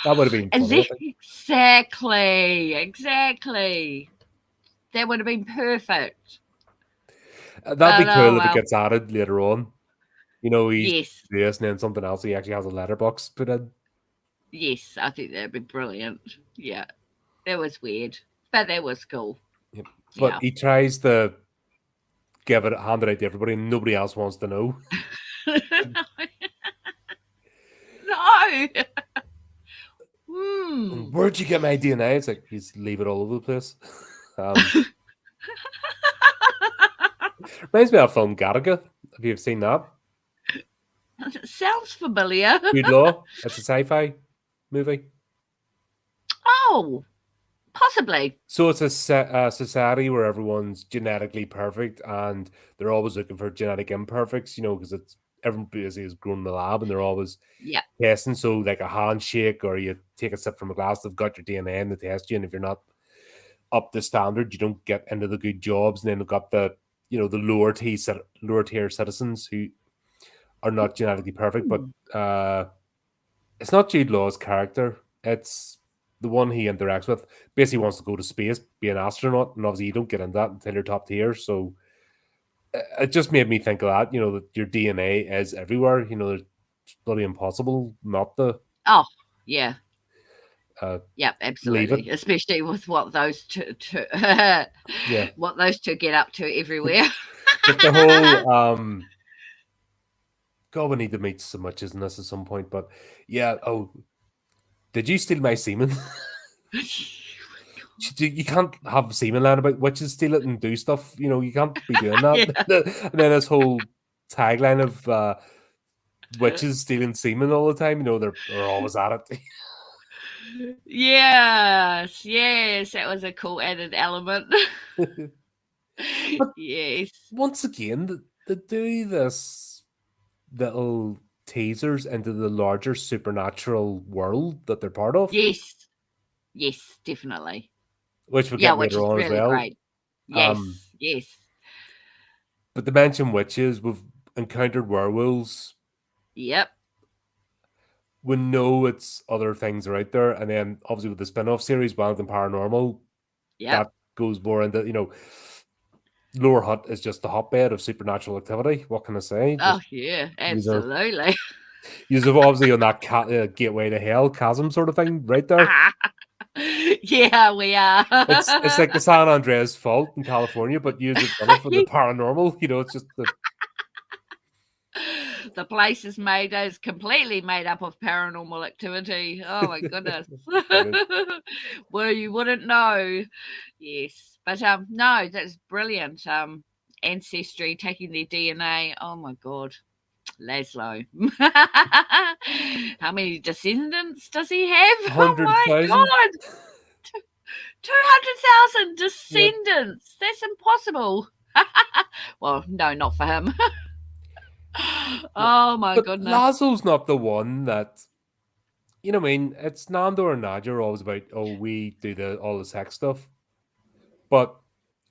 A: That would have been funny, I think.
B: Exactly. Exactly. That would have been perfect.
A: That'd be
B: But oh
A: cool if it
B: well.
A: gets added later on. He's
B: Yes.
A: this and then something else. He actually has a letterbox put in.
B: Yes. I think that'd be brilliant. Yeah. That was weird. But that was cool.
A: Yep. But
B: Yeah.
A: he tries to hand it out to everybody, and nobody else wants to know.
B: No. Hmm.
A: Where'd you get my DNA? It's like he's leave it all over the place. Reminds me of film Gattaca. Have you seen that?
B: Sounds familiar.
A: Jude Law. It's a sci-fi movie.
B: Oh, possibly.
A: So it's a society where everyone's genetically perfect, and they're always looking for genetic imperfects. Because everyone basically is grown in the lab, and they're always
B: Yeah.
A: testing. So like a handshake, or you take a sip from a glass, they've got your DNA in the test you, and if you're not up to standard, you don't get into the good jobs. And then they've got the lower tier citizens who are not genetically perfect, but
B: Hmm.
A: it's not Jude Law's character. It's the one he interacts with. Basically wants to go to space, be an astronaut, and obviously you don't get into that until you're top tier. So it just made me think of that. That your DNA is everywhere. It's bloody impossible not to
B: Oh, yeah.
A: uh,
B: Yep,
A: leave it.
B: absolutely. Especially with what those two
A: Yeah,
B: what those two get up to everywhere.
A: like the whole God, we need to meet some witches in this at some point. But yeah, did you steal my semen? You can't have semen lying about. Witches steal it and do stuff. You can't be doing that.
B: Yeah.
A: And then this whole tagline of witches stealing semen all the time. They're always at it.
B: Yes, yes, that was a cool added element.
A: But
B: Yes.
A: once again, they do this little teasers into the larger supernatural world that they're part of,
B: Yes. Yes, definitely.
A: which we'll
B: Yeah,
A: get
B: which
A: later
B: is
A: on as
B: really
A: well.
B: great. Yes,
A: Um,
B: yes.
A: but to mention witches, encountered werewolves,
B: Yep.
A: we know it's other things are out there. And then obviously with the spin-off series, Wellington Paranormal,
B: Yep.
A: that goes more into, Lower Hutt is just the hotbed of supernatural activity. What can I say?
B: Oh,
A: Just
B: yeah,
A: you know,
B: absolutely.
A: you're obviously on that gateway to hell chasm sort of thing, right there.
B: Yeah, we are.
A: It's like the San Andreas Fault in California, but use it done it for the paranormal. It's just
B: The place is completely made up of paranormal activity. Oh my goodness.
A: brilliant.
B: Well, you wouldn't know. Yes. But no, that's brilliant. Ancestry taking their DNA. Oh my god. Laszlo. How many descendants does he have? Oh my
A: 100,000.
B: god. 200,000
A: Yep.
B: descendants. That's impossible. Well, no, not for him. Oh my
A: But
B: goodness.
A: Lazo's not the one that what I mean. It's Nando or Nadia are always about, oh, we do all the sex stuff, but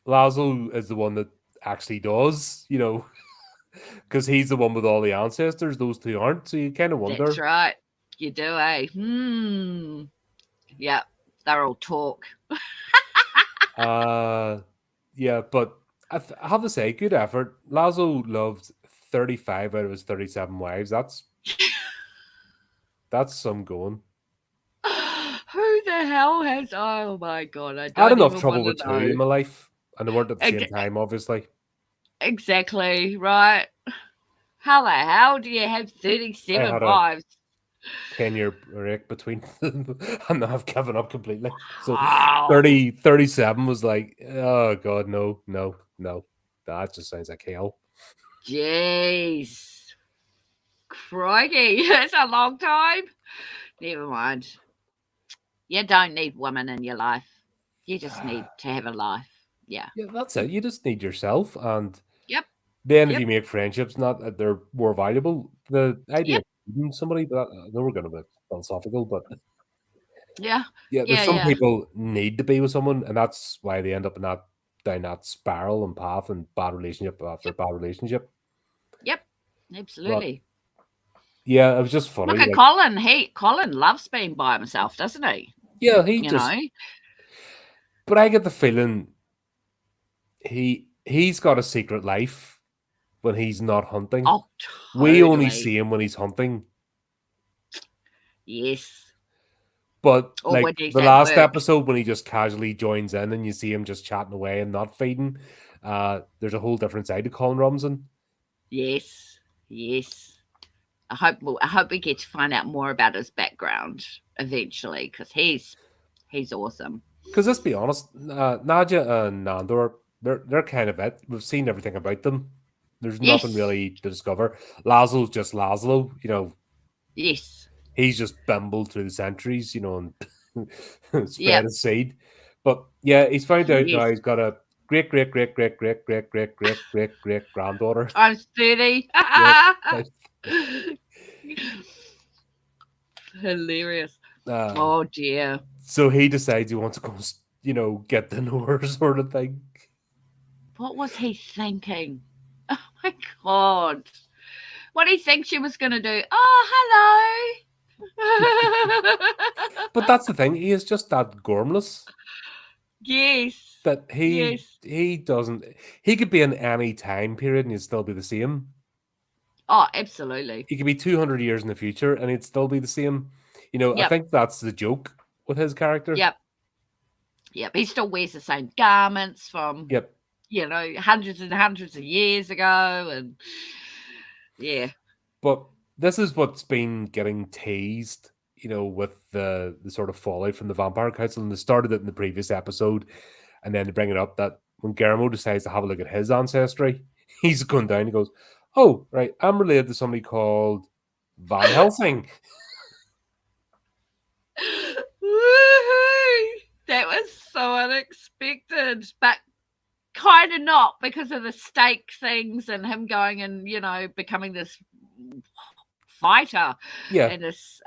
A: Lazo is the one that actually does, because he's the one with all the ancestors. Those two aren't, so you kind of
B: That's
A: wonder.
B: right. You do, eh? Yeah, they're all talk.
A: Yeah, but I have to say, good effort. Lazo loved 35 out of his 37 wives. That's some going.
B: Who the hell has? Oh my god, I
A: I had
B: don't
A: enough
B: even
A: trouble
B: want to
A: with two
B: know.
A: in my life, and they weren't at the same
B: Ex-
A: time, obviously.
B: Exactly, right? How the hell do you have
A: I
B: 37
A: had a
B: wives?
A: 10-year break between them, and I've given up completely. So
B: Oh,
A: 37 was like, oh god, no. That just sounds like hell.
B: jeez. Crikey, that's a long time. Never mind. You don't need women in your life. You just need to have a life. Yeah.
A: Yeah, that's it. You just need yourself, and
B: Yep.
A: then if
B: Yep.
A: you make friendships, not that they're more valuable. The idea
B: Yep.
A: of meeting somebody, but I know we're going to be philosophical, but
B: Yeah.
A: yeah, there's
B: Yeah.
A: some
B: Yeah.
A: people need to be with someone, and that's why they end up in that down that spiral and path and bad relationship after
B: Yep.
A: bad relationship.
B: Yep.
A: But
B: Absolutely.
A: yeah, it was just
B: Look
A: funny.
B: at
A: Like,
B: Colin. Colin loves being by himself, doesn't he?
A: yeah, he
B: You
A: just.
B: know.
A: But I get the feeling he's got a secret life when he's not hunting.
B: Oh,
A: We only
B: totally.
A: see him when he's hunting.
B: Yes.
A: But
B: Or
A: like
B: when he's
A: the
B: at
A: last
B: work.
A: episode when he just casually joins in and you see him just chatting away and not feeding, there's a whole different side to Colin Robinson.
B: Yes. Yes. I hope we get to find out more about his background eventually because he's awesome.
A: Because let's be honest, Nadia and Nandor, they're kind of it. We've seen everything about them. There's nothing
B: Yes.
A: really to discover. Laszlo's just Laszlo,
B: Yes.
A: he's just bimbled through the centuries, and spread
B: Yep.
A: his seed. But yeah, he's found out now
B: Yes.
A: he's got a great, great, great, great, great, great, great, great, great, great granddaughter.
B: Times 30.
A: Yep.
B: Hilarious.
A: Uh,
B: Oh dear.
A: so he decides he wants to go, get to know her sort of thing.
B: What was he thinking? Oh my god. What do you think she was going to do? Oh, hello.
A: But that's the thing, he is just that gormless
B: Yes.
A: that he
B: Yes.
A: he doesn't he could be in any time period and he'd still be the same.
B: Oh, absolutely.
A: He could be 200 years in the future and he'd still be the same. I
B: Yep.
A: think that's the joke with his character.
B: Yep. Yep. He still wears the same garments from,
A: Yep.
B: hundreds and hundreds of years ago. And yeah.
A: But this is what's been getting teased, with the sort of fallout from the Vampire Council. And they started it in the previous episode. And then they bring it up that when Guillermo decides to have a look at his ancestry, he's going down. He goes, oh, right, I'm related to somebody called Van Helsing.
B: Woohoo! That was so unexpected, but kind of not because of the stake things and him going and, becoming this fighter
A: Yeah.
B: and this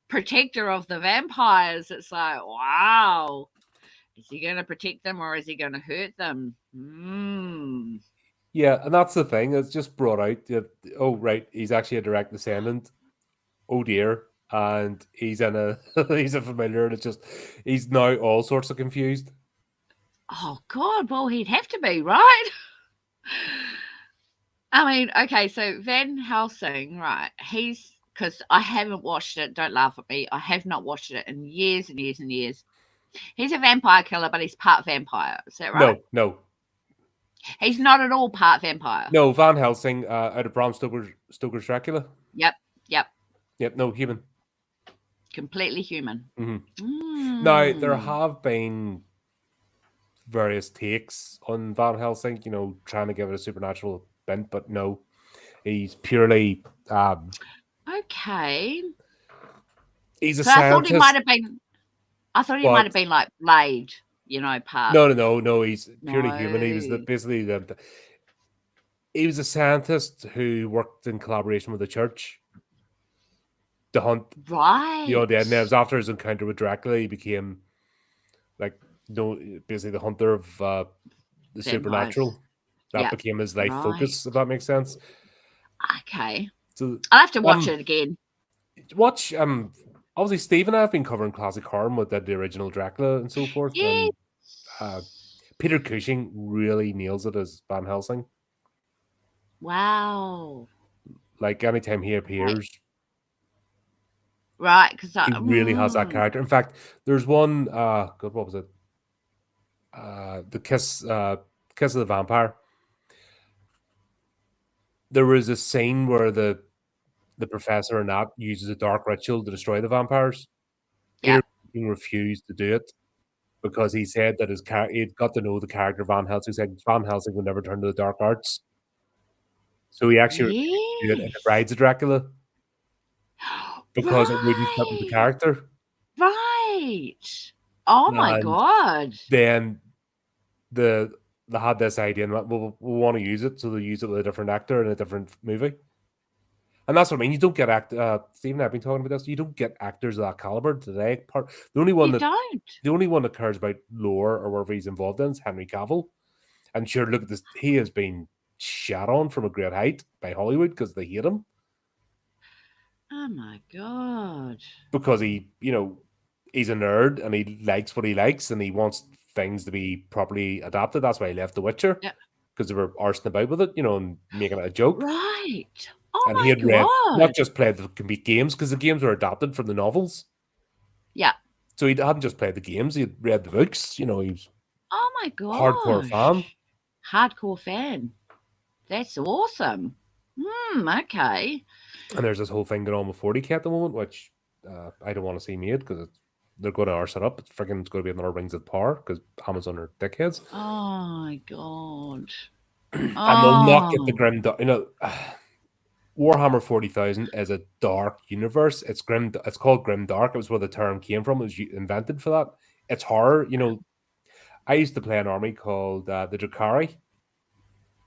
B: protector of the vampires. It's like, wow. Is he going to protect them or is he going to hurt them?
A: Yeah, and that's the thing. It's just brought out that, oh, right, he's actually a direct descendant. Oh dear. And he's in a he's a familiar, and it's just he's now all sorts of confused.
B: Oh God, well he'd have to be, right? I mean, okay, so Van Helsing, right? He's because I haven't watched it. Don't laugh at me. I have not watched it in years and years and years. He's a vampire killer, but he's part vampire. Is that right?
A: No.
B: He's not at all part vampire.
A: No, Van Helsing, out of Bram Stoker's Dracula.
B: Yep.
A: Yep, no, human.
B: Completely human.
A: Now, there have been various takes on Van Helsing, trying to give it a supernatural bent, but no, he's purely
B: okay.
A: He's a
B: So I thought
A: scientist.
B: he might have been. I thought he might have been like Blade, part.
A: No. He's purely human. He was he was a scientist who worked in collaboration with the church to hunt the undead. And it was after his encounter with Dracula, he became basically the hunter of the supernatural. That became his life focus, if that makes sense.
B: Okay. So I'll have to watch it again.
A: Watch obviously Steve and I have been covering classic horror with the original Dracula and so forth.
B: Yeah.
A: And Peter Cushing really nails it as Van Helsing.
B: Wow.
A: Like anytime he appears.
B: Right, because
A: he really has that character. In fact, there's one God, what was it? The Kiss of the Vampire. There was a scene where the professor and that uses a dark ritual to destroy the vampires. Peter refused to do it because he said that he'd got to know the character Van Helsing. He said Van Helsing would never turn to the dark arts. So he actually refused to do it in The Brides of Dracula because it wouldn't fit with the character.
B: Right. Oh my God.
A: Then they had this idea and we'll want to use it, so they use it with a different actor in a different movie. And that's what I mean. You don't get Stephen, I've been talking about this. You don't get actors of that caliber today. The only one that cares about lore or whatever he's involved in is Henry Cavill. And sure, look at this. He has been shot on from a great height by Hollywood because they hate him.
B: Oh my God.
A: Because he's a nerd and he likes what he likes and he wants things to be properly adapted. That's why he left The Witcher.
B: Yeah.
A: Because they were arsing about with it, and making it a joke.
B: Right. Oh
A: and
B: my
A: he had
B: God.
A: not just played the games, because the games were adapted from the novels.
B: Yeah.
A: So he hadn't just played the games, he had read the books. He was
B: oh my God. Hardcore fan. That's awesome. Okay.
A: And there's this whole thing going on with 40K at the moment, which I don't want to see made because they're going to arse it up. It's going to be another Rings of Power because Amazon are dickheads.
B: Oh my God.
A: And they'll not get the grim. Warhammer 40,000 is a dark universe. It's grim. It's called grim dark. It was where the term came from. It was invented for that. It's horror. I used to play an army called the Drakari,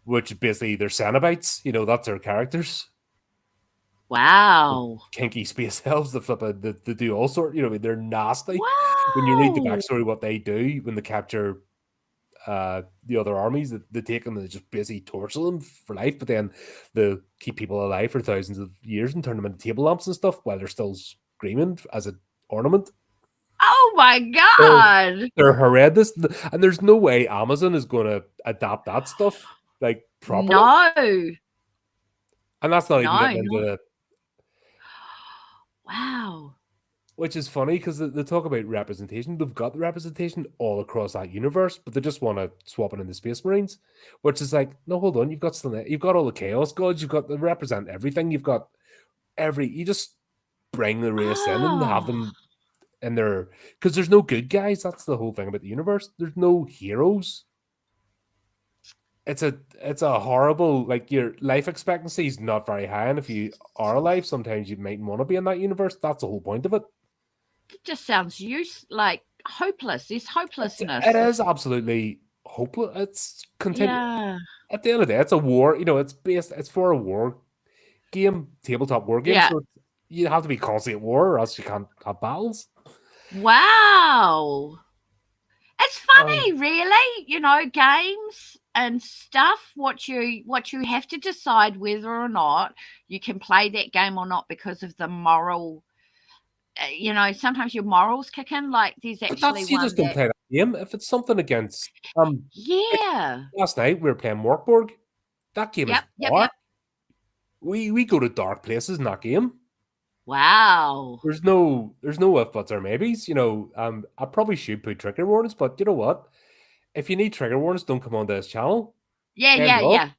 A: which basically they're Cenobites. That's their characters.
B: Wow.
A: Kinky space elves that they do all sorts. They're nasty.
B: Wow.
A: When you read the backstory, what they do when they capture the other armies, they take them and they just basically torture them for life, but then they keep people alive for thousands of years and turn them into table lamps and stuff while they're still screaming as an ornament.
B: Oh my God.
A: They're horrendous, and there's no way Amazon is going to adapt that stuff properly.
B: No.
A: And that's not even getting into the...
B: Wow.
A: Which is funny because they talk about representation. They've got the representation all across that universe, but they just want to swap it into Space Marines, which is like, no, hold on. You've got all the Chaos Gods. You've got to represent everything. You've got you just bring the race in and have them in there, because there's no good guys. That's the whole thing about the universe. There's no heroes. It's a horrible, your life expectancy is not very high, and if you are alive, sometimes you might want to be in that universe. That's the whole point of it.
B: It just sounds hopeless. There's hopelessness.
A: It is absolutely hopeless. It's continuing.
B: Yeah.
A: At the end of the day, it's a war. It's for a war game, tabletop war game.
B: Yeah.
A: So you have to be constantly at war, or else you can't have battles.
B: Wow. It's funny, really. Games and stuff, what you have to decide whether or not you can play that game or not because of the moral. Sometimes your morals kick in. Like there's
A: But
B: actually
A: that's, you
B: one
A: just don't
B: that,
A: play that game. If it's something against like
B: yeah,
A: last night we were playing Workborg. That game is dark.
B: yep.
A: We go to dark places in that game.
B: Wow.
A: There's no if buts or maybes. I probably should put trigger warnings, but you know what? If you need trigger warnings, don't come onto this channel.
B: Yeah,
A: End
B: yeah,
A: off.
B: yeah,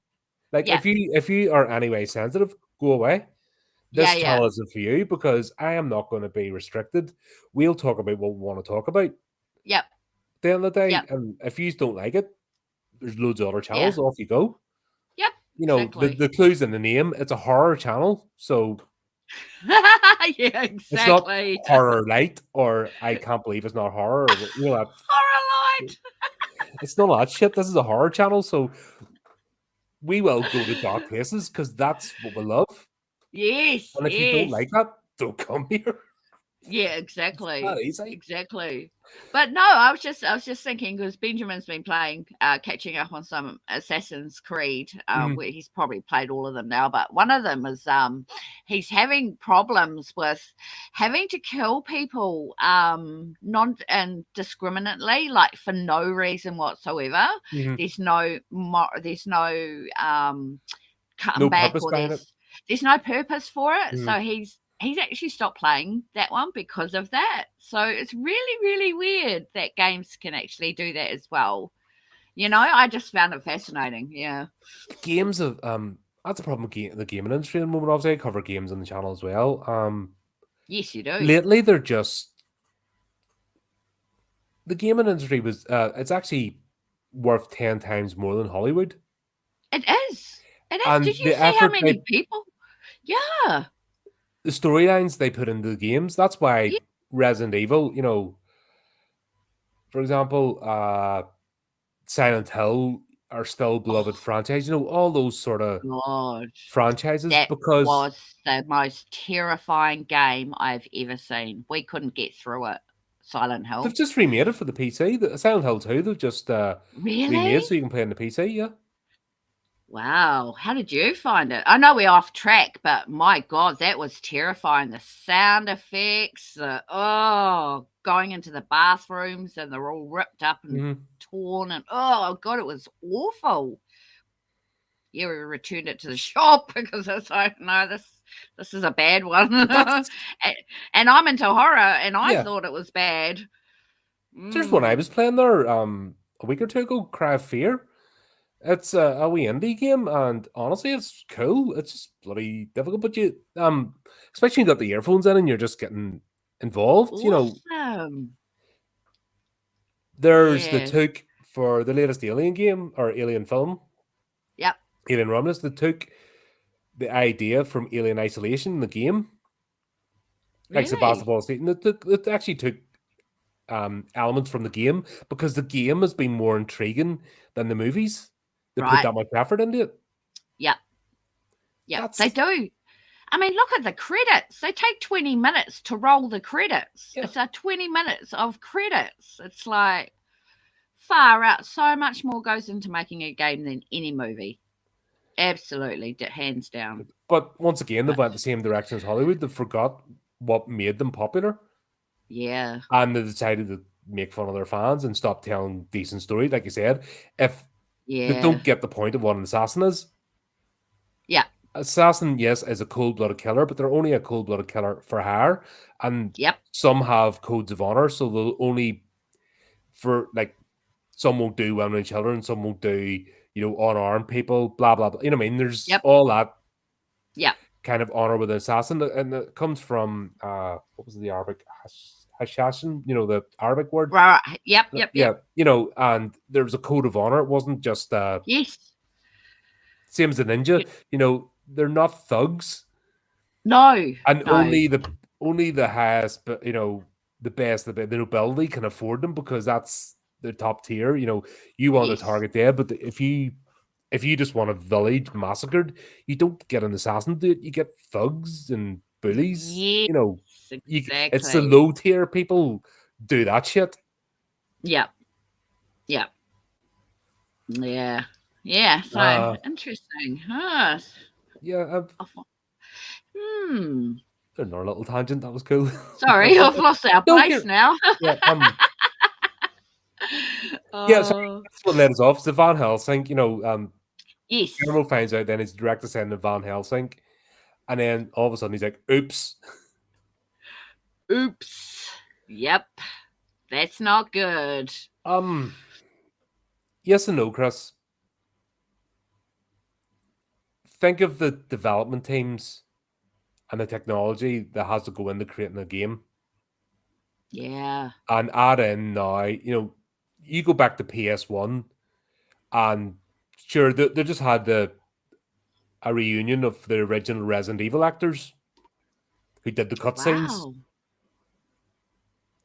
A: Like
B: yeah,
A: if you are anyway sensitive, go away.
B: yeah,
A: This
B: yeah,
A: channel isn't for you because I am not going to be restricted. We'll talk about what we want to talk about at
B: yep,
A: the end of the day.
B: yep,
A: And if you don't like it, there's loads of other
B: yeah,
A: channels. Off you go.
B: yep,
A: The,
B: exactly.
A: the clue's in the name. It's a horror channel. So
B: Yeah,
A: it's not
B: exactly.
A: horror light or I can't believe it's not horror. Or,
B: Horror light.
A: it's not that shit. This is a horror channel. So we will go to dark places because that's what we love.
B: Yes,
A: And if you don't
B: yes.
A: like that, don't come here.
B: Yeah,
A: It's that
B: exactly.
A: easy.
B: Exactly. But no, I was just thinking because Benjamin's been playing, catching up on some Assassin's Creed.
A: Mhm.
B: Where he's probably played all of them now, but one of them is he's having problems with having to kill people non and discriminately, like for no reason whatsoever.
A: Mhm.
B: There's no
A: No
B: comeback,
A: purpose
B: or
A: behind it.
B: there's no purpose for it.
A: Mhm.
B: So he's actually stopped playing that one because of that. So it's really, really weird that games can actually do that as well. I just found it fascinating. Yeah.
A: Games of that's a problem with the gaming industry at the moment. Obviously, I cover games on the channel as well.
B: Yes, you do.
A: Lately they're just the gaming industry was it's actually worth 10 times more than Hollywood.
B: It is. It is.
A: And
B: Did you
A: the
B: see how
A: effort
B: many people? Yeah.
A: the storylines they put into the games, that's why
B: Yeah.
A: Resident Evil, for example, Silent Hill are still beloved
B: Oh
A: franchise, all those sort of
B: God.
A: franchises
B: That
A: because
B: was the most terrifying game I've ever seen. We couldn't get through it. Silent
A: they've
B: Hill.
A: just remade it for the PC. The Silent Hill 2, they've just
B: Really?
A: remade so you can play on the PC, yeah.
B: Wow, how did you find it? I know we're off track, but my God, that was terrifying. The sound effects, going into the bathrooms and they're all ripped up and
A: Mhm.
B: torn, and oh God, it was awful. Yeah, we returned it to the shop because it's like, no, this is a bad one.
A: But that's
B: And I'm into horror, and I
A: yeah.
B: thought it was bad.
A: There's one I
B: Mm.
A: was playing there a week or two ago, Cry of Fear. It's a wee indie game, and honestly, it's cool. It's just bloody difficult, but you especially when you got the earphones in and you're just getting involved.
B: Awesome.
A: There's the
B: Yeah.
A: took for the latest Alien game or Alien film,
B: Yep.
A: Alien Romulus. They took the idea from Alien Isolation, the game, like
B: Really?
A: Sebastopol State, and it actually took elements from the game because the game has been more intriguing than the movies. They put
B: Right.
A: that much effort into it.
B: Yep. Yep. They
A: That's
B: do. I mean, look at the credits. They take 20 minutes to roll the credits.
A: yeah.
B: It's a 20 minutes of credits. It's like far out. So much more goes into making a game than any movie. Absolutely, hands down.
A: But once again, they've
B: But
A: went the same direction as Hollywood. They forgot what made them popular,
B: yeah,
A: and they decided to make fun of their fans and stop telling decent stories. Like you said, if they
B: yeah,
A: don't get the point of what an assassin is,
B: yeah,
A: assassin, yes, is a cold-blooded killer, but they're only a cold-blooded killer for hire, and
B: yep,
A: some have codes of honor, so they'll only for like some won't do women and children, some won't do unarmed people, blah blah blah. You know what I mean? There's
B: yep,
A: all that
B: yep.
A: kind of honor with an assassin, and it comes from what was the Arabic hashashin? The Arabic word.
B: Right. Yep, yep,
A: Yeah,
B: yep.
A: and there was a code of honor. It wasn't just
B: Yes.
A: same as a ninja. They're not thugs,
B: No,
A: and
B: no.
A: only the highest, but the best, the nobility can afford them because that's the top tier. You want to
B: Yes.
A: target there, but if you just want a village massacred, you don't get an assassin to do it. You get thugs and bullies.
B: Yes,
A: It's the
B: exactly.
A: low tier people do that shit.
B: Yep, yep. Yeah. Yeah, so
A: Uh,
B: interesting.
A: yeah,
B: Hmm.
A: another little tangent. That was cool.
B: Sorry, I've lost our
A: No,
B: place now.
A: yeah, yeah. So
B: Oh,
A: that's what led us off. The Van Helsing,
B: yes.
A: Guillermo finds out then his direct descendant Van Helsing, and then all of a sudden he's like, "Oops."
B: Oops. Yep. That's not good.
A: Yes and no, Chris. Think of the development teams and the technology that has to go into creating a game,
B: Yeah.
A: and add in now, you go back to PS1, and sure, they just had a reunion of the original Resident Evil actors who did the cutscenes
B: Wow.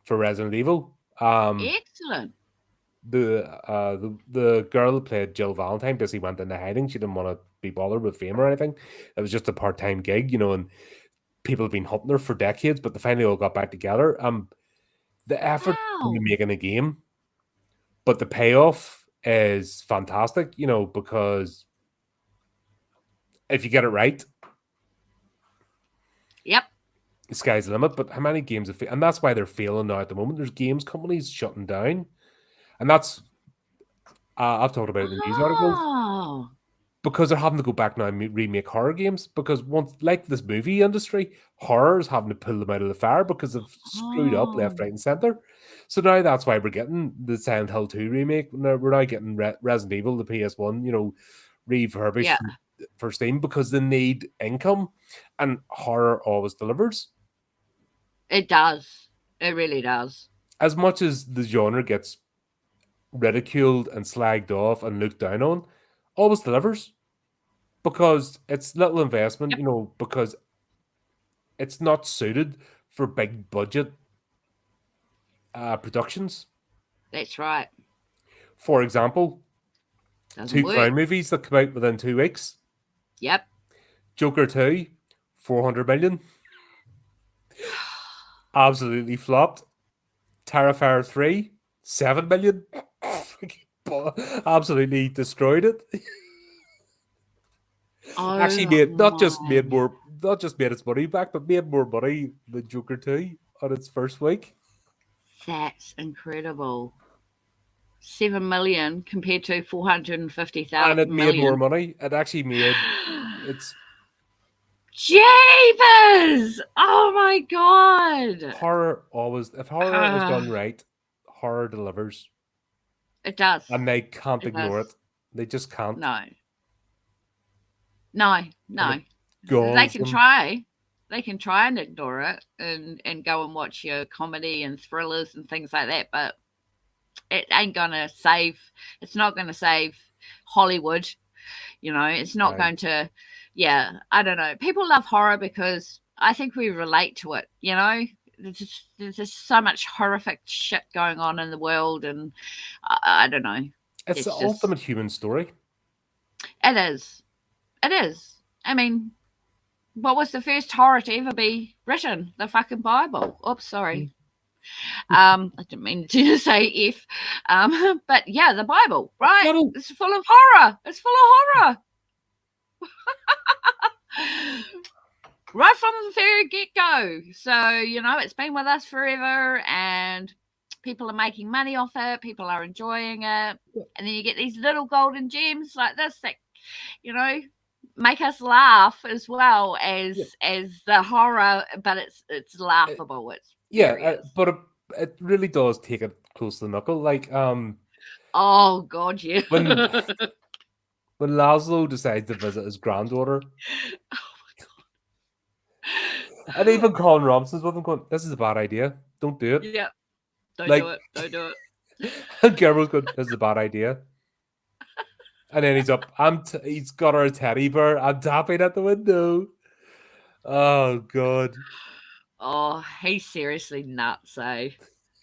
A: for Resident Evil.
B: Excellent.
A: The girl who played Jill Valentine basically went into hiding. She didn't want to be bothered with fame or anything. It was just a part-time gig, and people have been hunting her for decades, but they finally all got back together. The effort into
B: Wow.
A: making a game, but the payoff is fantastic, because if you get it right,
B: Yep.
A: the sky's the limit. But how many games have and that's why they're failing now at the moment. There's games companies shutting down, and that's I've talked about it in the news articles,
B: Oh.
A: because they're having to go back now and remake horror games, because once, like this movie industry, horror is having to pull them out of the fire because they've screwed up left,
B: Oh.
A: right, and center. So now that's why we're getting the Silent Hill 2 remake. We're now getting Resident Evil, the PS1, refurbished
B: Yeah.
A: for Steam, because they need income, and horror always delivers.
B: It does. It really does.
A: As much as the genre gets ridiculed and slagged off and looked down on, always delivers, because it's little investment,
B: Yep.
A: because it's not suited for big budget productions.
B: That's right.
A: For example,
B: Doesn't
A: two
B: work.
A: crime movies that come out within 2 weeks.
B: Yep.
A: Joker 2, 400 million. Absolutely flopped. Terrifier 3, 7 million. Absolutely destroyed it. Actually made not just made
B: my.
A: more, not just made its money back, but made more money than Joker 2 on its first week.
B: That's incredible. 7 million compared to 450,000
A: And it made more
B: million.
A: money. It actually made it's
B: Jeepers! Oh my god!
A: horror always, if horror is done right, horror delivers.
B: It does.
A: And they can't
B: It
A: ignore
B: does.
A: it. They just can't.
B: No. No.
A: And
B: No.
A: it
B: They
A: galls
B: can
A: them.
B: try. They can try and ignore it and go and watch your comedy and thrillers and things like that, but it ain't gonna save. It's not gonna save Hollywood. It's not going to. Yeah, I don't know. People love horror because I think we relate to it. There's just so much horrific shit going on in the world, and I don't know.
A: It's the ultimate human story.
B: It is. It is. I mean, what was the first horror to ever be written? The fucking Bible. Oops, sorry. I didn't mean to say F. But yeah, the Bible, right? It's full of horror. It's full of horror. Right from the very get-go. So, it's been with us forever, and people are making money off it. People are enjoying it. And then you get these little golden gems like this that, make us laugh as well as the horror, but it's laughable. It's
A: but it really does take it close to the knuckle. Like
B: oh god, yeah.
A: when Laszlo decides to visit his granddaughter.
B: Oh
A: my god. And even Colin Robinson's with him going, "This is a bad idea. Don't do it."
B: Yeah. Don't do it. Don't do it.
A: And Guillermo's going, "This is a bad idea." And then he's up. He's got our teddy bear. I'm tapping at the window. Oh god.
B: Oh, he's seriously nuts, eh?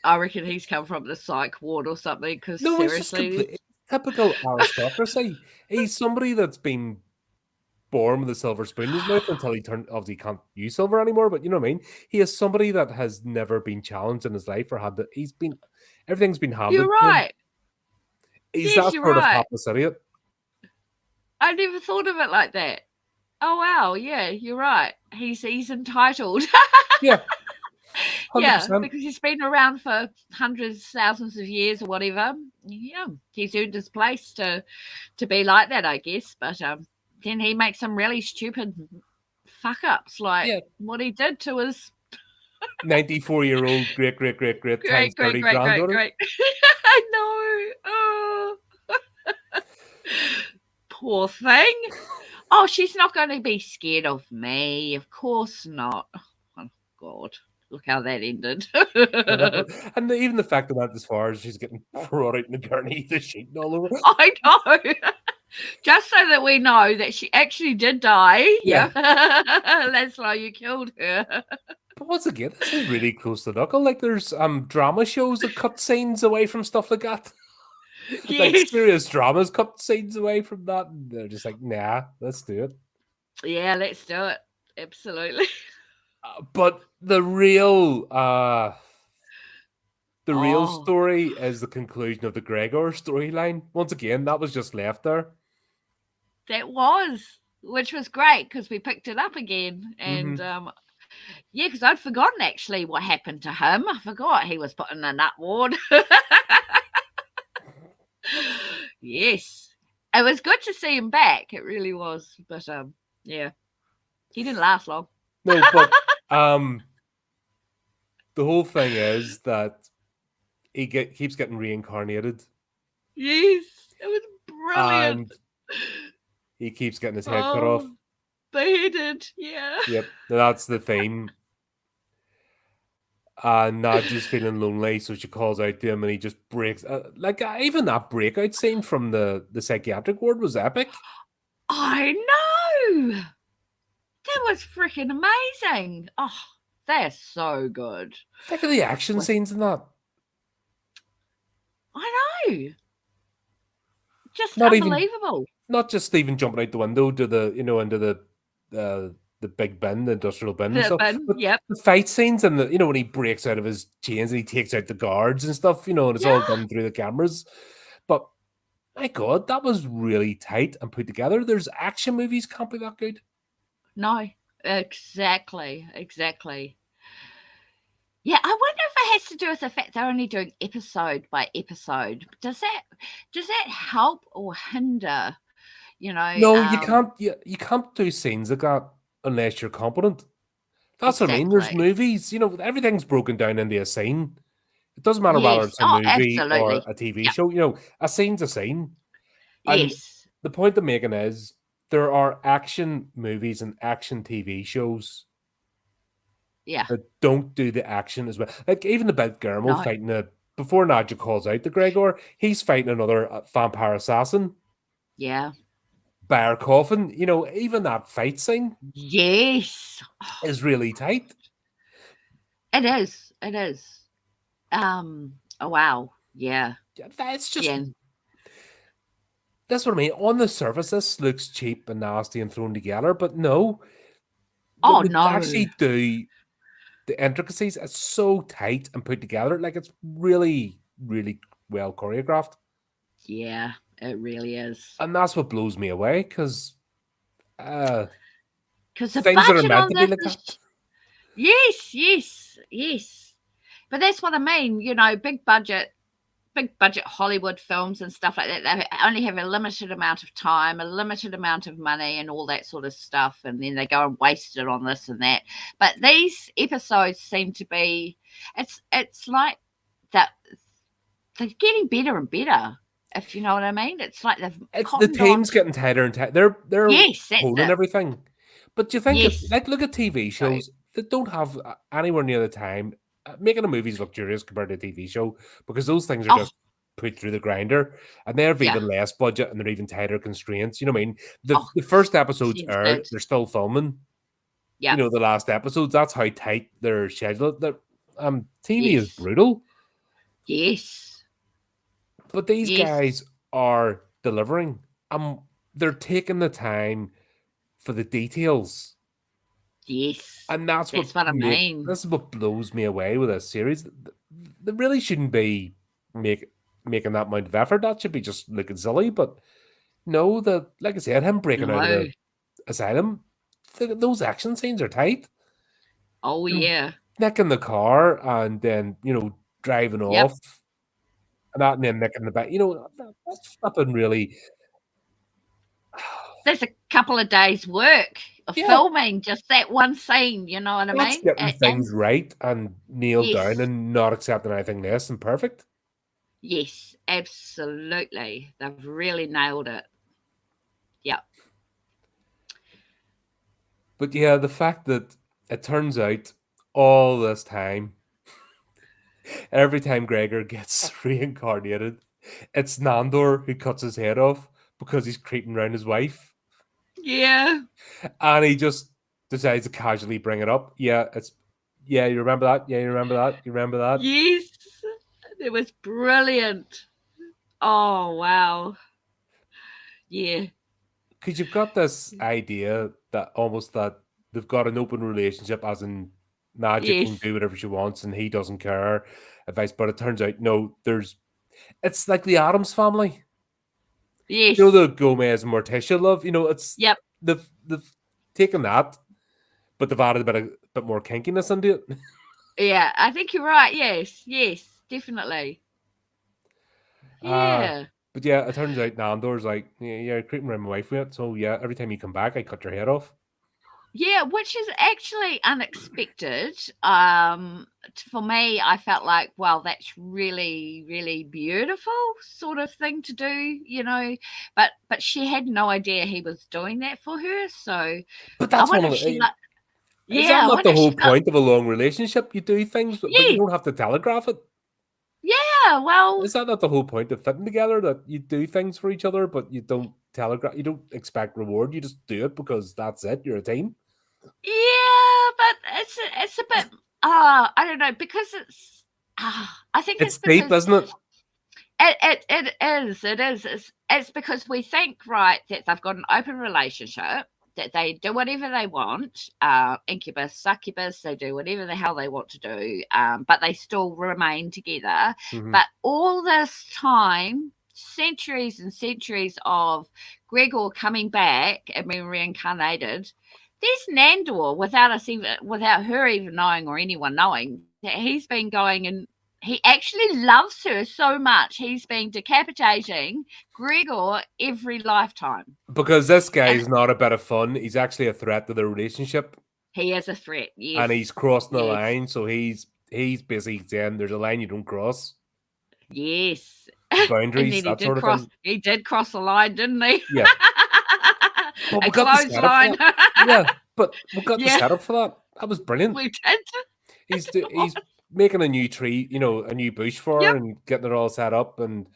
B: I reckon he's come from the psych ward or something. Because seriously,
A: it's typical aristocracy. He's somebody that's been born with a silver spoon in his mouth until he obviously can't use silver anymore. But you know what I mean? He is somebody that has never been challenged in his life or everything's been handed.
B: You're right.
A: He's that sort of Papa Idiot.
B: I never thought of it like that. Oh wow, yeah, you're right. He's entitled.
A: Yeah,
B: Yeah,
A: 100%.
B: because he's been around for hundreds, thousands of years or whatever. Yeah, he's earned his place to be like that, I guess. But then he makes some really stupid fuck ups, like
A: Yeah,
B: what he did to his
A: 94-year-old great times
B: great, great,
A: 30
B: great, great,
A: granddaughter.
B: great. I know. Oh, poor thing. Oh, she's not going to be scared of me. Of course not. Oh, God. Look how that ended.
A: I know. And even the fact that went as far as she's getting brought out in the gurney, the sheet all over.
B: I know. Just so that we know that she actually did die.
A: Yeah.
B: That's why you killed her.
A: But once again, this is really close to knuckle. Like there's drama shows that cut scenes away from stuff like that. Like
B: Yes.
A: serious dramas cut scenes away from that. And they're just like, nah, let's do it.
B: Yeah, let's do it. Absolutely.
A: But the real
B: Oh,
A: story is the conclusion of the Gregor storyline. Once again, that was just left there.
B: that was, which was great because we picked it up again. And yeah, because I'd forgotten actually what happened to him. I forgot he was put in a nut ward. Yes. It was good to see him back. It really was. But yeah, he didn't last long.
A: No, but the whole thing is that he keeps getting reincarnated.
B: Yes, it was brilliant.
A: And he keeps getting his head cut off.
B: Beheaded, yeah.
A: Yep, that's the theme. And Nadja's feeling lonely, so she calls out to him, and he just breaks. Even that breakout scene from the psychiatric ward was epic.
B: I know. That was freaking amazing. Oh, they're so good.
A: Think of the action scenes in that.
B: I know. Just
A: Not
B: unbelievable.
A: Not just even jumping out the window to the into the big bin, the industrial bin and stuff. But
B: Yep.
A: the fight scenes and the when he breaks out of his chains and he takes out the guards and stuff, and it's all done through the cameras. But my God, that was really tight and put together. There's action movies can't be that good.
B: No, exactly. Yeah, I wonder if it has to do with the fact they're only doing episode by episode. Does that help or hinder?
A: No, you can't. You can't do scenes like that unless you're competent. That's what I mean. There's movies. Everything's broken down into a scene. It doesn't matter whether it's a movie or a TV show. A scene's a scene. And
B: Yes.
A: the point I'm making is there are action movies and action TV shows that don't do the action as well. Like even the Big Guillermo fighting before Nadja calls out the Gregor, he's fighting another vampire assassin.
B: Yeah.
A: Bear coffin, even that fight scene.
B: Yes.
A: Is really tight.
B: It is. Oh wow. Yeah.
A: That's just that's what I mean. On the surface, this looks cheap and nasty and thrown together, but no.
B: Oh
A: no.
B: No.
A: Actually do the intricacies. It's so tight and put together. Like it's really, really well choreographed.
B: Yeah, it really is.
A: And that's what blows me away because
B: the
A: things that are meant to be like that.
B: Yes. But that's what I mean. Big budget Hollywood films and stuff like that. They only have a limited amount of time, a limited amount of money, and all that sort of stuff. And then they go and waste it on this and that. But these episodes seem to be. It's like that. They're getting better and better. If you know what I mean, it's like
A: the team's getting tighter and tighter. They're holding everything. But do you think look at TV shows that don't have anywhere near the time. Making a movie is luxurious compared to a TV show because those things are just put through the grinder and they have even less budget and they're even tighter constraints. You know what I mean? The first episodes aired, they're still filming.
B: Yeah.
A: The last episodes, that's how tight their schedule. TV is brutal.
B: Yes.
A: But these guys are delivering. They're taking the time for the details.
B: Yes.
A: And that's what
B: I mean.
A: This is what blows me away with this series. They really shouldn't be making that amount of effort. That should be just looking silly, but No, like I said, him breaking out of
B: No.
A: the asylum, those action scenes are tight.
B: Oh, yeah.
A: Nicking the car and then, driving
B: Yep.
A: off and that and then nicking the back. That's flipping really.
B: There's a couple of days' work of
A: Yeah,
B: filming just that one scene, you know what I
A: that's
B: mean?
A: getting
B: And
A: things right and nailed down
B: yes,
A: and not accepting anything less than perfect.
B: yes, absolutely. They've really nailed it. Yep.
A: But yeah, the fact that it turns out all this time, every time Gregor gets reincarnated, it's Nandor who cuts his head off because he's creeping around his wife.
B: Yeah.
A: And he just decides to casually bring it up. Yeah, you remember that? Yeah, you remember that? You remember that?
B: Yes. It was brilliant. Oh, wow. Yeah.
A: Because you've got this idea that almost that they've got an open relationship, as in Magic can
B: Yes.
A: do whatever she wants and he doesn't care. Advice, but it turns out no, it's like the Adams family.
B: Yes.
A: The Gomez and Morticia love. It's
B: Yep.
A: they've taken that, but they've added a bit more kinkiness into it.
B: Yeah, I think you're right. Yes. Yes. Definitely.
A: Uh
B: Yeah.
A: but yeah, it turns out Nandor's like, yeah, creeping around my wife with it. So yeah, every time you come back, I cut your head off.
B: Yeah, which is actually unexpected. For me, I felt like, well, that's really, really beautiful sort of thing to do. But she had no idea he was doing that for her. So
A: But
B: I
A: that's one
B: wonder
A: of
B: if she
A: the.
B: like,
A: Is that
B: yeah, I
A: not
B: wonder
A: the
B: if she
A: whole
B: felt,
A: point of a long relationship? You do things, but you
B: yeah,
A: don't have to telegraph it.
B: yeah. Well,
A: Is that not the whole point of fitting together? That you do things for each other, but you don't telegraph. You don't expect reward. You just do it because that's it. You're a team.
B: yeah, but it's a bit. I don't know because it's. I think
A: It's
B: it's
A: deep,
B: because
A: isn't it?
B: it is. It is. It's because we think, right, that they've got an open relationship, that they do whatever they want, incubus, succubus, they do whatever the hell they want to do, but they still remain together.
A: Mm-hmm.
B: But all this time, centuries and centuries of Gregor coming back and being reincarnated, there's Nandor without her even knowing or anyone knowing that he's been going and he actually loves her so much. He's been decapitating Gregor every lifetime.
A: Because this
B: And
A: guy's not a bit of fun. He's actually a threat to the relationship,
B: he is a threat. Yes.
A: and he's crossing the
B: Yes.
A: line. So he's basically saying there's a line you don't cross.
B: Yes. And
A: Boundaries,
B: then he
A: that
B: did
A: sort of
B: cross
A: thing.
B: he did cross the line, didn't he?
A: Yeah, but we
B: A
A: got the setup for
B: clothesline.
A: that. Yeah, but we got the
B: Yeah,
A: setup for that. That was brilliant.
B: we did.
A: He's making a new tree, a new bush for her
B: Yep.
A: and getting it all set up. And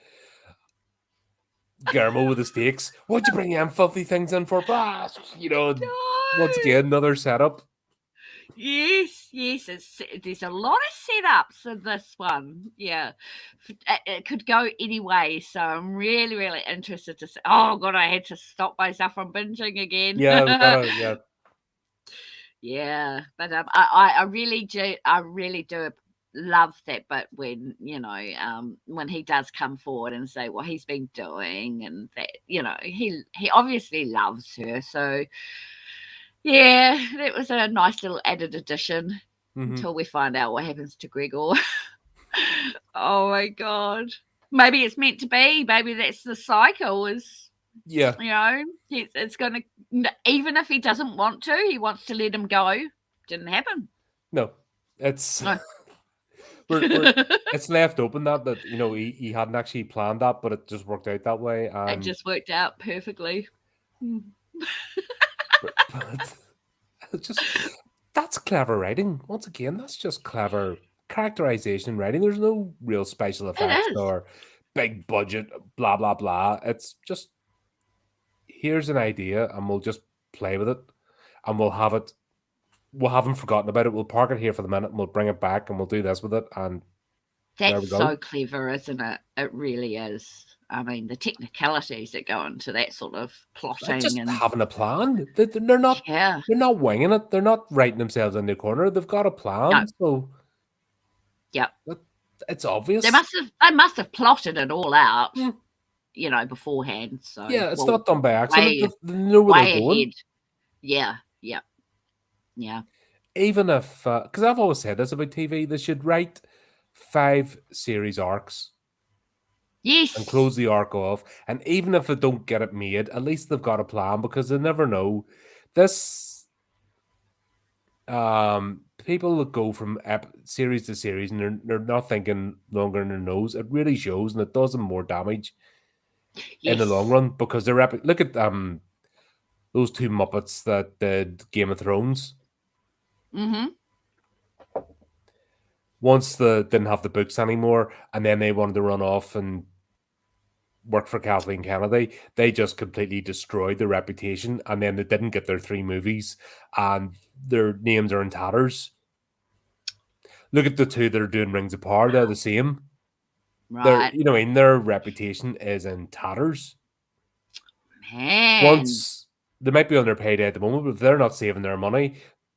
A: Guillermo with the stakes. What'd you bring them filthy things in for? Once
B: No.
A: again, another setup.
B: Yes, yes. There's a lot of setups in this one. Yeah, it could go any way. So I'm really, really interested to see. Oh God, I had to stop myself from binging again.
A: Yeah, we gotta. Yeah,
B: Yeah, but I really do. I really do love that bit when he does come forward and say what he's been doing, and that he obviously loves her. So yeah, that was a nice little added addition until we find out what happens to Gregor. Oh my God. Maybe it's meant to be. Maybe that's the cycle
A: yeah.
B: it's going to, even if he doesn't want to, he wants to let him go. Didn't happen.
A: No, it's
B: No.
A: it's left open that he hadn't actually planned that, but it just worked out that way.
B: It just worked out perfectly.
A: But it's just that's clever writing. Once again, that's just clever characterization writing. There's no real special effects
B: is.
A: or big budget, blah blah blah. It's just here's an idea, and we'll just play with it, and we'll have it. We haven't forgotten about it. We'll park it here for the minute, and we'll bring it back, and we'll do this with it. And there we
B: That's
A: go.
B: so clever, isn't it? It really is. I mean, the technicalities that go into that sort of plotting
A: Just
B: and
A: having a plan. They're not.
B: yeah,
A: They're not winging it. They're not writing themselves in the corner. They've got a plan.
B: no,
A: So
B: yep.
A: it's obvious.
B: They must have plotted it all out. beforehand. So,
A: Yeah, it's
B: well,
A: not done by accident.
B: way
A: They know where they're
B: way
A: going.
B: ahead. Yeah, yeah, yeah.
A: Even if, because I've always said this about TV, they should write 5 series arcs and close
B: Yes.
A: the arc off. And even if they don't get it made, at least they've got a plan because they never know. This, people that go from series to series and they're not thinking longer in their nose, it really shows and it does them more damage in the long
B: Yes.
A: run because they're look at those 2 Muppets that did Game of Thrones.
B: Mhm.
A: Once they didn't have the books anymore, and then they wanted to run off and work for Kathleen Kennedy, they just completely destroyed their reputation, and then they didn't get their 3 movies, and their names are in tatters. Look at the 2 that are doing Rings of Power; they're the same. They're,
B: Right.
A: their reputation is in tatters.
B: Man.
A: Once they might be on their payday at the moment, but if they're not saving their money,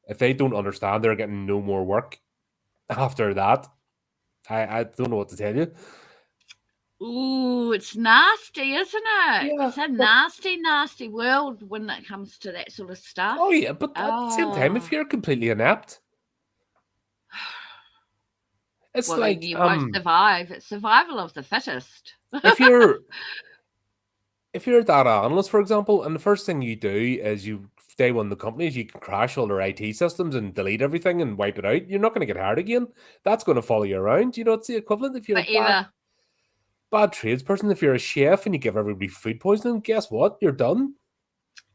A: if they don't understand, they're getting no more work after that. I don't know what to tell you.
B: Ooh, it's nasty, isn't it?
A: Yeah,
B: It's a
A: but
B: nasty, nasty world when it comes to that sort of stuff.
A: oh yeah, but at the same time, if
B: Oh.
A: you're completely inept, it's
B: Well, then
A: like
B: you won't survive. It's survival of the fittest.
A: if you're a data analyst, for example, and the first thing you do is you day one the company is you can crash all their IT systems and delete everything and wipe it out. You're not going to get hired again. That's going to follow you around. It's the equivalent if you're a
B: Forever.
A: bad tradesperson. If you're a chef and you give everybody food poisoning, guess what? You're done.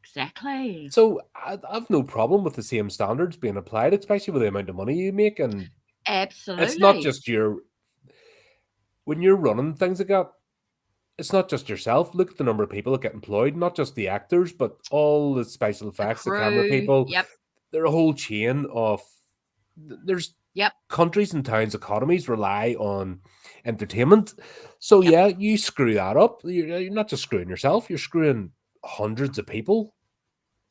B: Exactly.
A: So I've no problem with the same standards being applied, especially with the amount of money you make. And it's not
B: Absolutely.
A: just when you're running things like that, it's not just yourself. Look at the number of people that get employed, not just the actors, but all the special
B: The
A: effects, the camera
B: crew.
A: people.
B: Yep.
A: They're a whole chain of. There's
B: Yep.
A: countries and towns' economies rely on entertainment. So
B: Yep.
A: yeah, you screw that up. You're not just screwing yourself. You're screwing hundreds of people.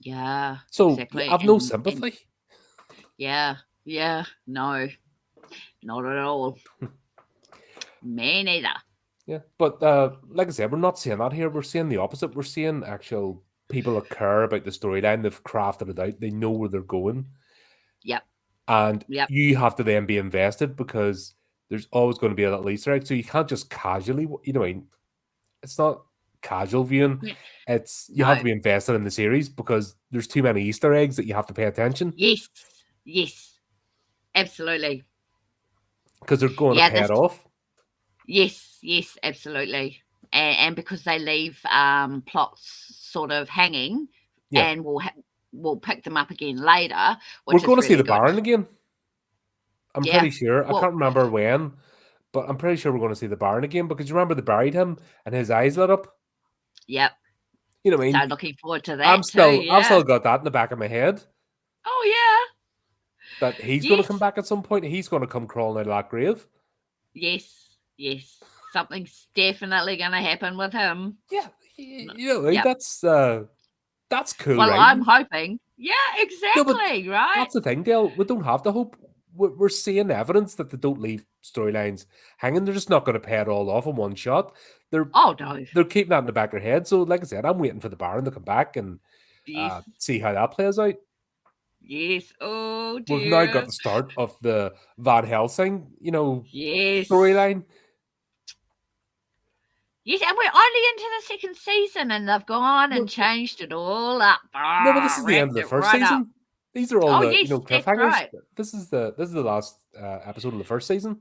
B: Yeah.
A: So
B: Exactly.
A: I've no
B: And
A: sympathy.
B: yeah. Yeah. No. Not at all. Me neither.
A: Yeah, but like I said, we're not seeing that here. We're seeing the opposite. We're seeing actual people that care about the storyline. They've crafted it out. They know where they're going,
B: Yep.
A: and
B: Yep.
A: you have to then be invested because there's always going to be a little Easter egg. So you can't just casually, it's not casual viewing.
B: Yeah.
A: It's you have to
B: No.
A: be invested in the series because there's too many Easter eggs that you have to pay attention
B: Yes. Yes. Absolutely.
A: because they're going to
B: Yeah.
A: pay it off.
B: Yes. Yes. Absolutely. And because they leave plots sort of hanging,
A: Yeah,
B: and we'll pick them up again later,
A: we're
B: which
A: going
B: is
A: to see
B: really
A: the
B: good.
A: Baron again. I'm
B: Yeah.
A: pretty sure. I
B: Well.
A: can't remember when. But I'm pretty sure we're going to see the Baron again because you remember they buried him and his eyes lit up.
B: Yep.
A: You know what I
B: So
A: mean?
B: looking forward to that too.
A: I've
B: Yeah.
A: still got that in the back of my head
B: Oh yeah.
A: that he's going to come
B: Yes.
A: back at some point. He's going to come crawling out of that grave.
B: Yes. Yes. Something's definitely going to happen with him.
A: Yeah,
B: Yep.
A: that's cool,
B: Well,
A: right?
B: I'm hoping. Yeah.
A: No, but
B: Exactly. Right.
A: that's the thing, Dale. We don't have to hope. We're seeing evidence that they don't leave storylines hanging. They're just not going to pay it all off in one shot. They're
B: Oh no.
A: they're keeping that in the back of their head. So, like I said, I'm waiting for the Baron to come back and
B: Yes.
A: see how that plays out.
B: Yes. Oh
A: We've now got
B: dear.
A: the start of the Van Helsing,
B: Yes.
A: storyline.
B: Yes, and we're only into the second season, and they've gone and
A: No,
B: changed it all up.
A: no, but this is the end
B: Wrapped
A: of the
B: it
A: first
B: right up.
A: season. These are all
B: Oh
A: the
B: yes, that's
A: cliffhangers.
B: right.
A: This is the last episode of the first season.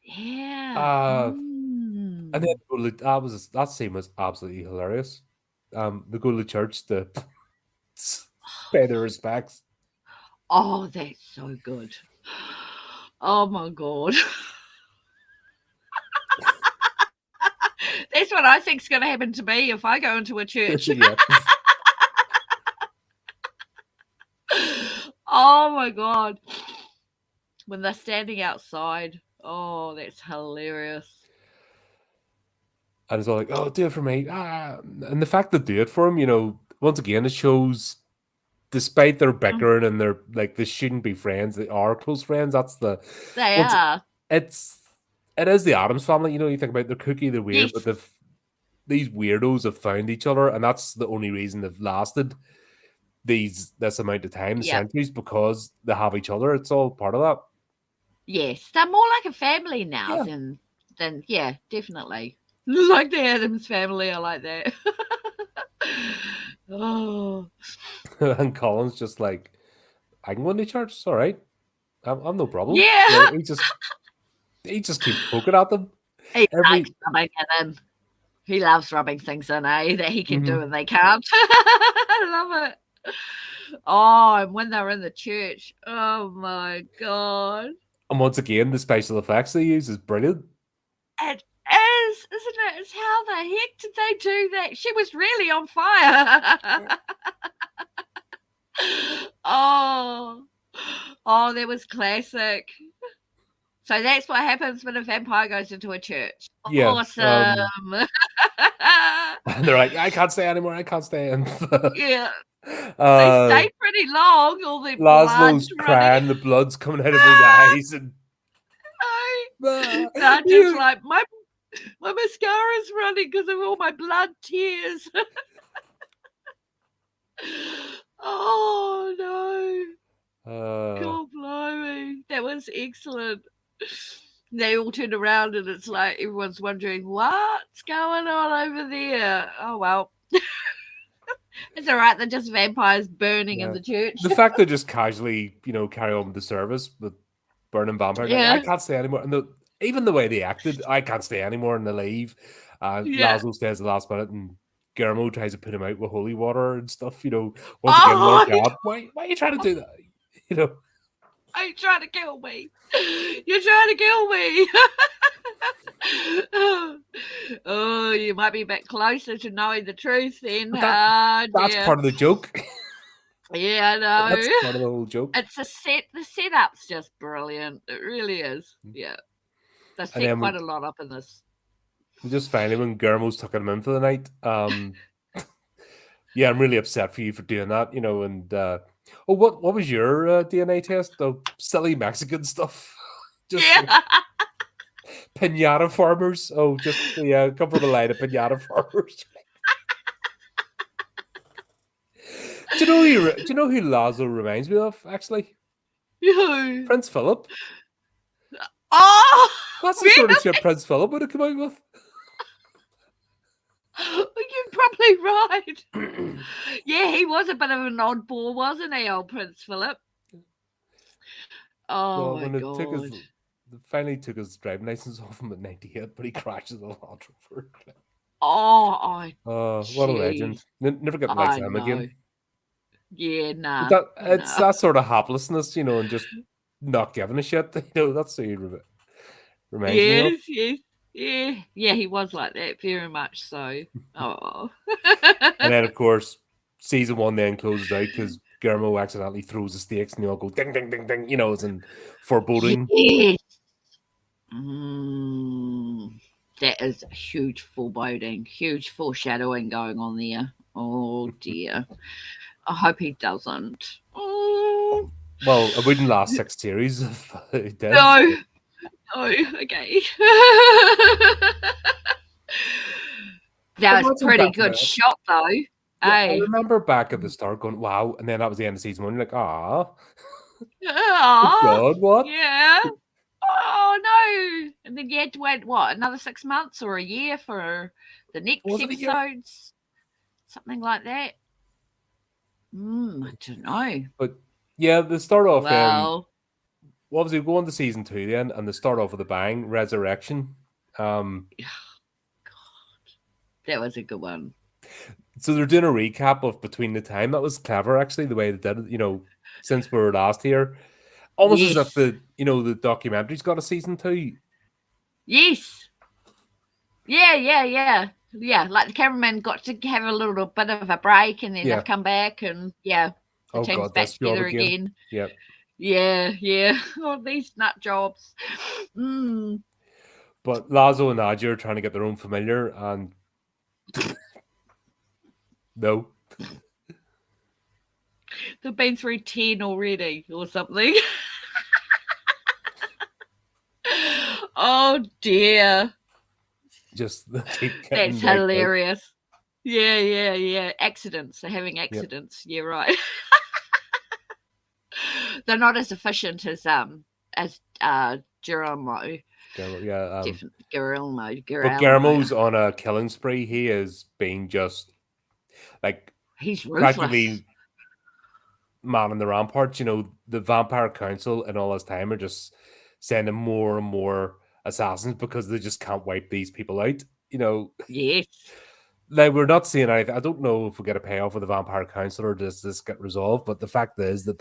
B: Yeah.
A: And then that scene was absolutely hilarious. They go to the church to pay their respects.
B: Oh, that's so good. Oh my god. That's what I think's going to happen to me if I go into a church.
A: Yeah.
B: Oh my god. When they're standing outside. Oh, that's hilarious.
A: And it's all like, oh, do it for me. And the fact they do it for him, once again, it shows, despite their bickering and they're like, they shouldn't be friends, they are close friends. That's
B: They are.
A: it is the Addams family. You think about they're kooky, they're weird,
B: Yes.
A: but these weirdos have found each other, and that's the only reason they've lasted this amount of time,
B: Yep.
A: centuries, because they have each other. It's all part of that.
B: Yes, they're more like a family now
A: Yeah.
B: than yeah, definitely. Like the Addams family, I like that. Oh,
A: And Colin's just like, I can go into church. It's all right. I'm no problem.
B: yeah.
A: You know, he just keeps poking at them.
B: He likes
A: Every
B: rubbing it in. He loves rubbing things in, that he can do
A: Mhm.
B: and they can't. I love it. Oh, and when they're in the church, oh my God.
A: And once again, the special effects they use is brilliant.
B: It is, isn't it? It's how the heck did they do that? She was really on fire. Oh, that was classic. So that's what happens when a vampire goes into a church.
A: Yeah.
B: Awesome.
A: And they're like, I can't stay anymore. I can't stay. And
B: Yeah, they stay pretty long. All the blood
A: Laszlo's
B: running.
A: crying, the blood's coming out of his eyes, and
B: They're just like, my mascara's running because of all my blood tears. Oh no. God blimey. That was excellent. They all turned around and it's like everyone's wondering what's going on over there. Oh well. It's all right. They're just vampires burning in the church.
A: The fact they just casually, carry on with the service with burning vampires, like, I can't stay anymore. And even the way they acted, I can't stay anymore, and they leave. Laszlo stays the last minute, and Guillermo tries to put him out with holy water and stuff. Once again, Lord God, why are you trying to do that?
B: Are you trying to kill me? You're trying to kill me. Oh, you might be a bit closer to knowing the truth then.
A: That's part of the joke.
B: Yeah, I know.
A: That's part of the whole joke.
B: It's the setup's just brilliant. It really is. Yeah. They set quite a lot up in this.
A: Just finally, when Guillermo's tucking him in for the night, yeah, I'm really upset for you for doing that, and what was your DNA test? The silly Mexican stuff. Just pinata farmers. Oh, just come from a line of pinata farmers. Do you know who Laszlo reminds me of, actually?
B: Who?
A: Prince Philip.
B: Oh,
A: that's the sort of shit Prince Philip would have come out with.
B: You're probably right. Yeah, he was a bit of an oddball, wasn't he, old Prince Philip? Oh, my God.
A: Finally took his driving license off him at 98, but he crashes a Land Rover. What a legend. Never get like him again.
B: Yeah, nah.
A: It's that sort of haplessness, and just not giving a shit. That's who he reminds me of.
B: Yes. Yeah, he was like that, very much so. Oh.
A: And then, of course, season 1 then closes out because Guillermo accidentally throws the stakes and they all go ding, ding, ding, ding, it's in foreboding.
B: Yes. That is huge foreboding, huge foreshadowing going on there. Oh, dear. I hope he doesn't. Oh.
A: Well, it wouldn't last 6 series if it did.
B: No, okay. That was a pretty good shot, though.
A: I remember back at the start going, wow, and then that was the end of season 1. You're like, oh God, what?
B: Yeah. Oh, no. And then you had to wait, another 6 months or a year for the next episodes? Something like that. I don't know.
A: But, yeah, they start off...
B: Well...
A: obviously, we go on to season 2 then, and they start off with a bang, Resurrection.
B: God. That was a good one.
A: So they're doing a recap of Between the Time. That was clever, actually, the way they did it, since we were last here. Almost as if the documentary's got a season 2.
B: Yes. Yeah. Yeah, like the cameraman got to have a little bit of a break and then they've come back and, the team's back together again.
A: Yep.
B: Yeah. Oh, these nut jobs.
A: But Laszlo and Nadia are trying to get their own familiar and... No.
B: They've been through 10 already or something. Oh, dear.
A: Just keep
B: That's
A: getting wiped out.
B: hilarious. Yeah. Accidents. They're having
A: Yep.
B: accidents. Yeah, right. They're not as efficient as Geronimo.
A: Yeah,
B: Geronimo.
A: but Guillermo's on a killing spree. He is being just like
B: He's ruthless.
A: practically man in the ramparts. You know, the Vampire Council and all this time are just sending more and more assassins because they just can't wipe these people out. You know,
B: Yes.
A: like we're not seeing anything. I don't know if we get a payoff with the Vampire Council or does this get resolved, but the fact is that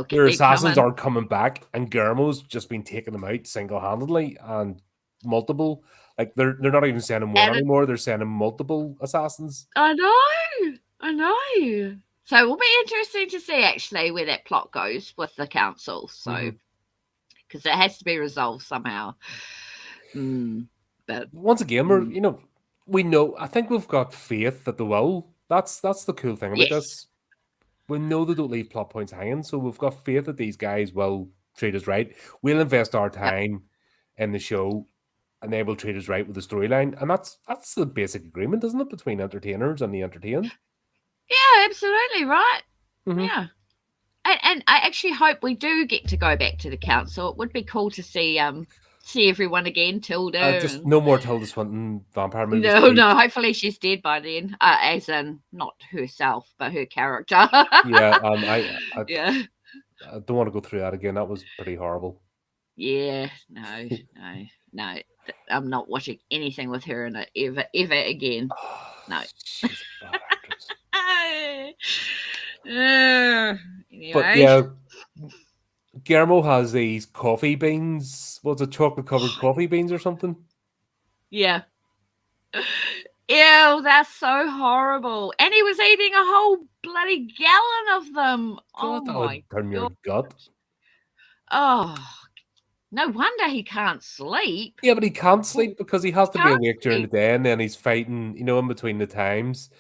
A: their assassins aren't coming back, and Guillermo's just been taking them out single-handedly and multiple. Like they're not even sending one anymore; they're sending multiple assassins.
B: I know. So it will be interesting to see actually where that plot goes with the council. So because it has to be resolved somehow. But
A: once again, we know. I think we've got faith that they will. That's the cool thing about this. We know they don't leave plot points hanging, so we've got faith that these guys will treat us right. We'll invest our time in the show, and they will treat us right with the storyline. And that's the basic agreement, isn't it, between entertainers and the entertained?
B: Yeah, absolutely right. Yeah. And I actually hope we do get to go back to the council. It would be cool to see everyone again, Tilda.
A: Just no more Tilda Swinton vampire movies.
B: No. Hopefully she's dead by then. As in not herself, but her character.
A: Yeah. I don't want to go through that again. That was pretty horrible.
B: Yeah. No. I'm not watching anything with her in it ever again. No.
A: She's a bad actress.
B: Anyway.
A: But yeah, Guillermo has these coffee beans. What's it, chocolate covered coffee beans or something?
B: Yeah. Ew, that's so horrible. And he was eating a whole bloody gallon of them.
A: God, that would turn your gut.
B: Oh, no wonder he can't sleep.
A: Yeah, but he can't sleep because he has to be awake during the day, and then he's fighting, in between the times.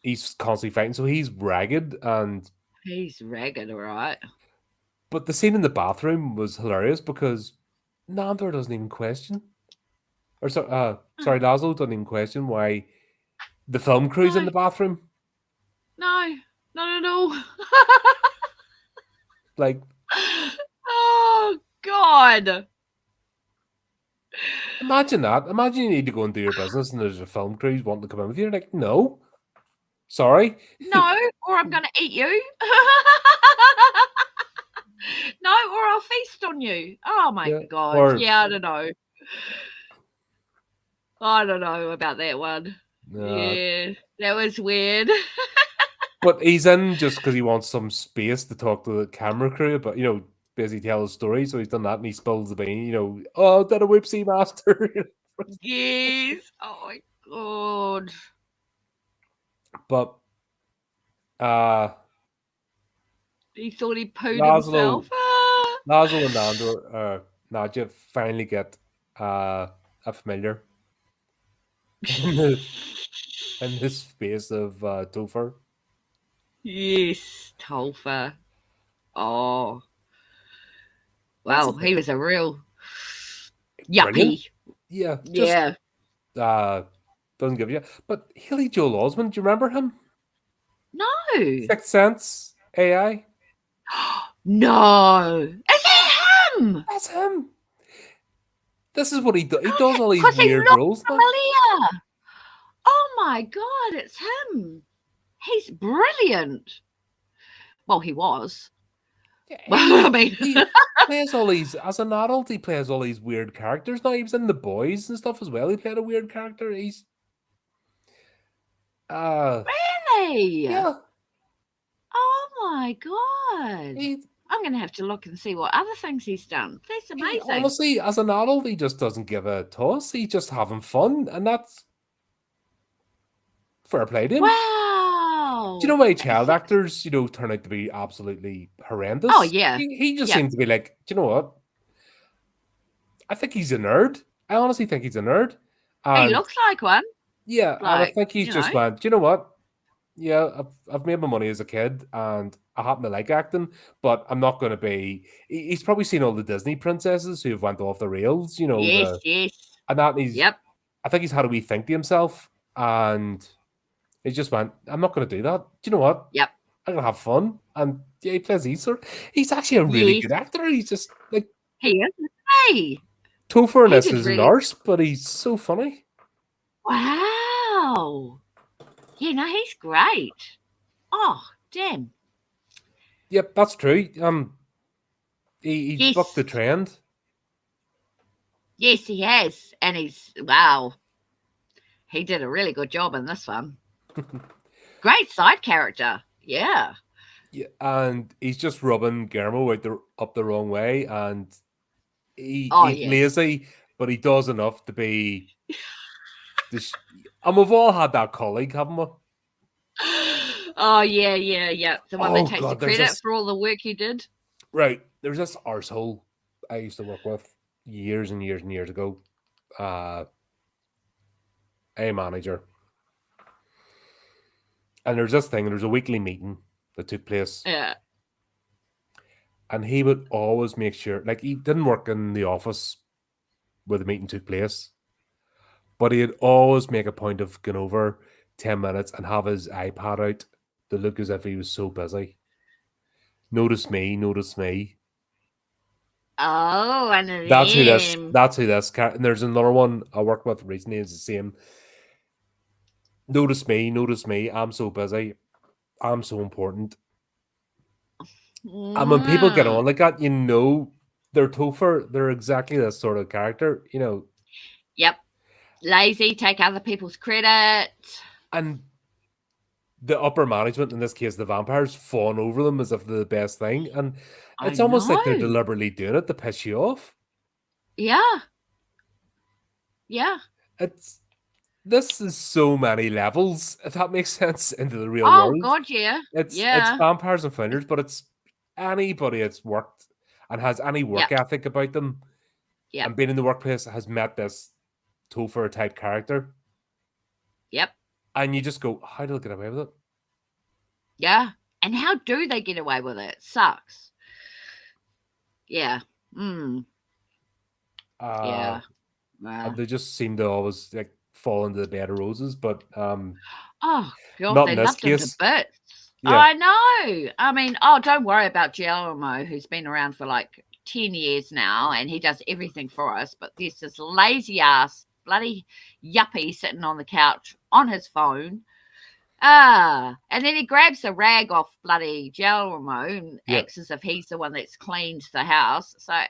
A: He's constantly fighting, so he's ragged and...
B: He's ragged, all right.
A: But the scene in the bathroom was hilarious because Nandor doesn't even question. Or sorry, Laszlo doesn't even question why the film crew's in the bathroom.
B: No, not at all.
A: Like...
B: Oh, God.
A: Imagine that. Imagine you need to go and do your business and there's a film crew wanting to come in with you. You're like, no. Sorry.
B: No, or I'm going to eat you. No, or I'll feast on you. Oh, my God. I don't know. I don't know about that one. Yeah, that was weird.
A: But he's in just because he wants some space to talk to the camera crew, but, basically tell his story. So he's done that and he spills the bean, oh, did a whoopsie, master.
B: Yes. Oh, my God.
A: But,
B: he thought he pooed himself.
A: Laszlo and Nadja finally get a familiar in the space of Topher.
B: Yes, Topher. Oh. Wow, he was a real yuppie.
A: Brilliant. Yeah. Doesn't give you. But Haley Joel Osment, do you remember him?
B: No.
A: Sixth Sense AI?
B: No. Is that him?
A: That's him. This is what he does. He does all these weird roles.
B: Familiar. Oh my God, it's him. He's brilliant. Well, he was.
A: Yeah, he plays all these, as an adult, he plays all these weird characters. Now, he was in The Boys and stuff as well. He played a weird character. He's...
B: Really?
A: Yeah.
B: Oh my God. I'm going to have to look and see what other things he's done. That's amazing.
A: Honestly, as an adult, he just doesn't give a toss. He's just having fun, and that's fair play to him.
B: Wow.
A: Do you know why child actors, turn out to be absolutely horrendous?
B: Oh, yeah.
A: He just seems to be like, do you know what? I think he's a nerd. I honestly think he's a nerd.
B: He looks like one.
A: Yeah, and I think he's just went, do you know what? yeah, I've made my money as a kid, and I happen to like acting, but I'm not going to be. He's probably seen all the Disney princesses who have went off the rails,
B: Yes, yes.
A: and that he's.
B: Yep,
A: I think he's had a wee think to himself, and he just went, "I'm not going to do that. Do you know what?
B: yep.
A: I'm gonna have fun." And yeah, he plays Easter. He's actually a really
B: Yes,
A: good actor. He's just like
B: he is. Hey,
A: Topher in
B: he
A: this
B: did
A: is an
B: really
A: arse, but he's so funny.
B: wow. Yeah, no, he's great. Oh, damn.
A: Yep, that's true. He's bucked the
B: Yes,
A: trend.
B: yes, he has. And he's, wow, he did a really good job in this one. Great side character. Yeah.
A: Yeah, and he's just rubbing Guillermo up the wrong way, and
B: Oh,
A: he's
B: yes.
A: lazy, but he does enough to be. This, and we've all had that colleague, haven't we?
B: Oh, yeah, yeah, yeah. The one that
A: Oh
B: takes the
A: God, there's
B: credit
A: this
B: for all the work he did.
A: right. There's this arsehole I used to work with years and years and years ago. Uh, a manager, and there's this thing. There's a weekly meeting that took place,
B: Yeah.
A: and he would always make sure, like he didn't work in the office where the meeting took place, but he'd always make a point of going over 10 minutes and have his iPad out to look as if he was so busy. Notice me, notice me.
B: Oh, one of
A: That's who this.
B: them.
A: That's who this. And there's another one I worked with recently. It's the same. Notice me, notice me. I'm so busy. I'm so important. And when people get
B: Mm.
A: on like that, they're Topher. They're exactly this sort of character.
B: Yep. Lazy, take other people's credit.
A: And the upper management, in this case the vampires, fawn over them as if they're the best thing, and
B: I
A: it's almost like they're
B: know.
A: deliberately doing it to piss you off.
B: Yeah. Yeah.
A: It's This is so many levels, if that makes sense, into the real
B: Oh,
A: world.
B: God, yeah.
A: It's
B: Yeah.
A: vampires and founders, but it's anybody that's worked and has any work
B: Yep.
A: ethic about them
B: Yep.
A: and been in the workplace has met this Topher type character,
B: Yep.
A: and you just go, how do they get away with it?
B: Yeah. And how do they get away with it? Sucks. Yeah. Mm.
A: Uh,
B: Yeah. Wow.
A: and they just seem to always like fall into the bed of roses, but
B: Oh, God,
A: not
B: they
A: in this
B: loved him to
A: case.
B: bits.
A: Yeah.
B: I know. I mean, don't worry about Guillermo, who's been around for like 10 years now, and he does everything for us. But there's this lazy ass bloody yuppie sitting on the couch on his phone. And then he grabs a rag off bloody Guillermo and
A: Yeah.
B: acts as if he's the one that's cleaned the house. So,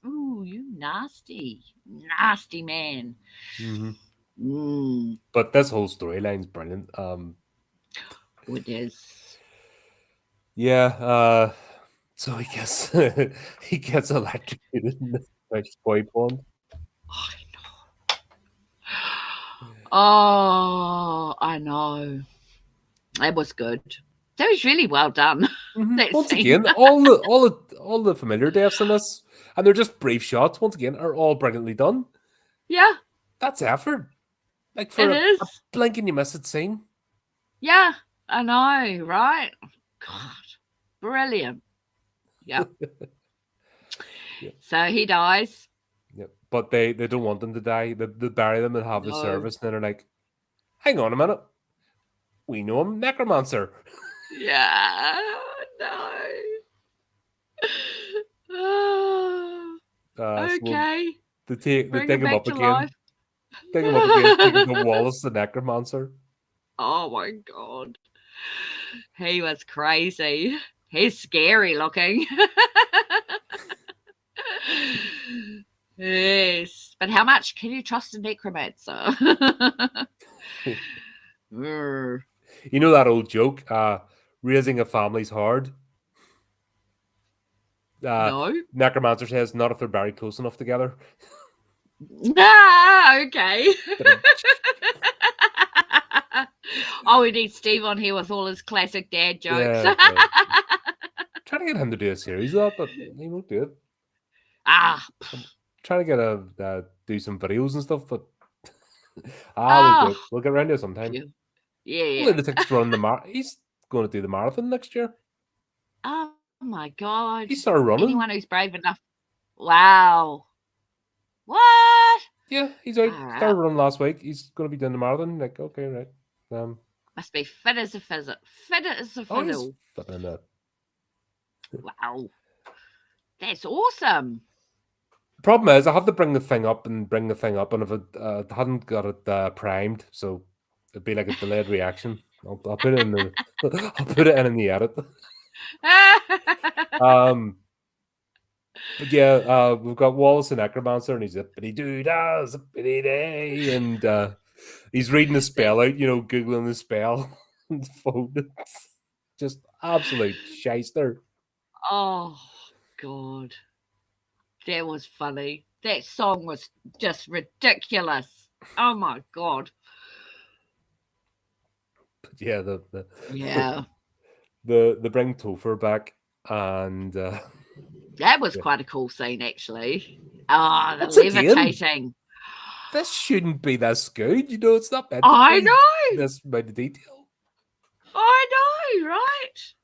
B: ooh, you nasty man.
A: Mm-hmm.
B: Mm,
A: But this whole storyline's brilliant.
B: it is.
A: Yeah. So he gets he gets electrocuted in the fish boy pond.
B: Oh, I know. It was good. That was really well done. That
A: Once
B: scene.
A: again, all the familiar deaths in this, and they're just brief shots. Once again, are all brilliantly done.
B: Yeah,
A: That's effort. Like for
B: it
A: a
B: is.
A: blink and you miss it scene.
B: Yeah, I know, right? God, brilliant. Yeah.
A: Yeah.
B: So he dies.
A: Yeah. But they don't want them to die. They bury them and have the
B: No.
A: service, and then they're like, hang on a minute. We know him, necromancer.
B: Yeah, no. Okay.
A: So they
B: Bring
A: dig
B: him
A: him
B: back
A: up
B: to
A: again.
B: life.
A: Dig him up again. Dig him to Wallace the necromancer.
B: Oh my God. He was crazy. He's scary looking. Yes. But how much can you trust a necromancer?
A: You know that old joke, raising a family's hard?
B: No.
A: Necromancer says, not if they're buried close enough together.
B: Okay. Oh, we need Steve on here with all his classic dad jokes.
A: Yeah, trying to get him to do a series of that, but he won't do it. I'm trying to get do some videos and stuff, but we'll get around to it sometime.
B: Yeah.
A: Lunatic's running the he's going to do the marathon next year.
B: Oh my God.
A: He started running.
B: Anyone who's brave enough. Wow. What?
A: Yeah, he's out.
B: Far
A: Started
B: out.
A: running last week. He's going to be doing the marathon. Like, okay, right.
B: Must be fit as a fizzle. Fit as a
A: Oh, he's
B: fiddle.
A: flipping that.
B: Wow. That's awesome.
A: The problem is, I have to bring the thing up, and if it hadn't got it primed, so it'd be like a delayed reaction. I'll put it in the I'll put it in the edit. But yeah, we've got Wallace and Necromancer, and he's zippity doo da, zippity day, and he's reading the spell out, googling the spell on the phone. Just absolute shyster.
B: Oh God. That was funny. That song was just ridiculous. Oh my God.
A: But yeah,
B: Yeah.
A: the bring Topher back, and
B: That was quite a cool scene, actually. Oh, the
A: Once again,
B: levitating.
A: this shouldn't be this good. It's not meant to
B: I
A: be
B: know.
A: this amount of detail.
B: I know, right?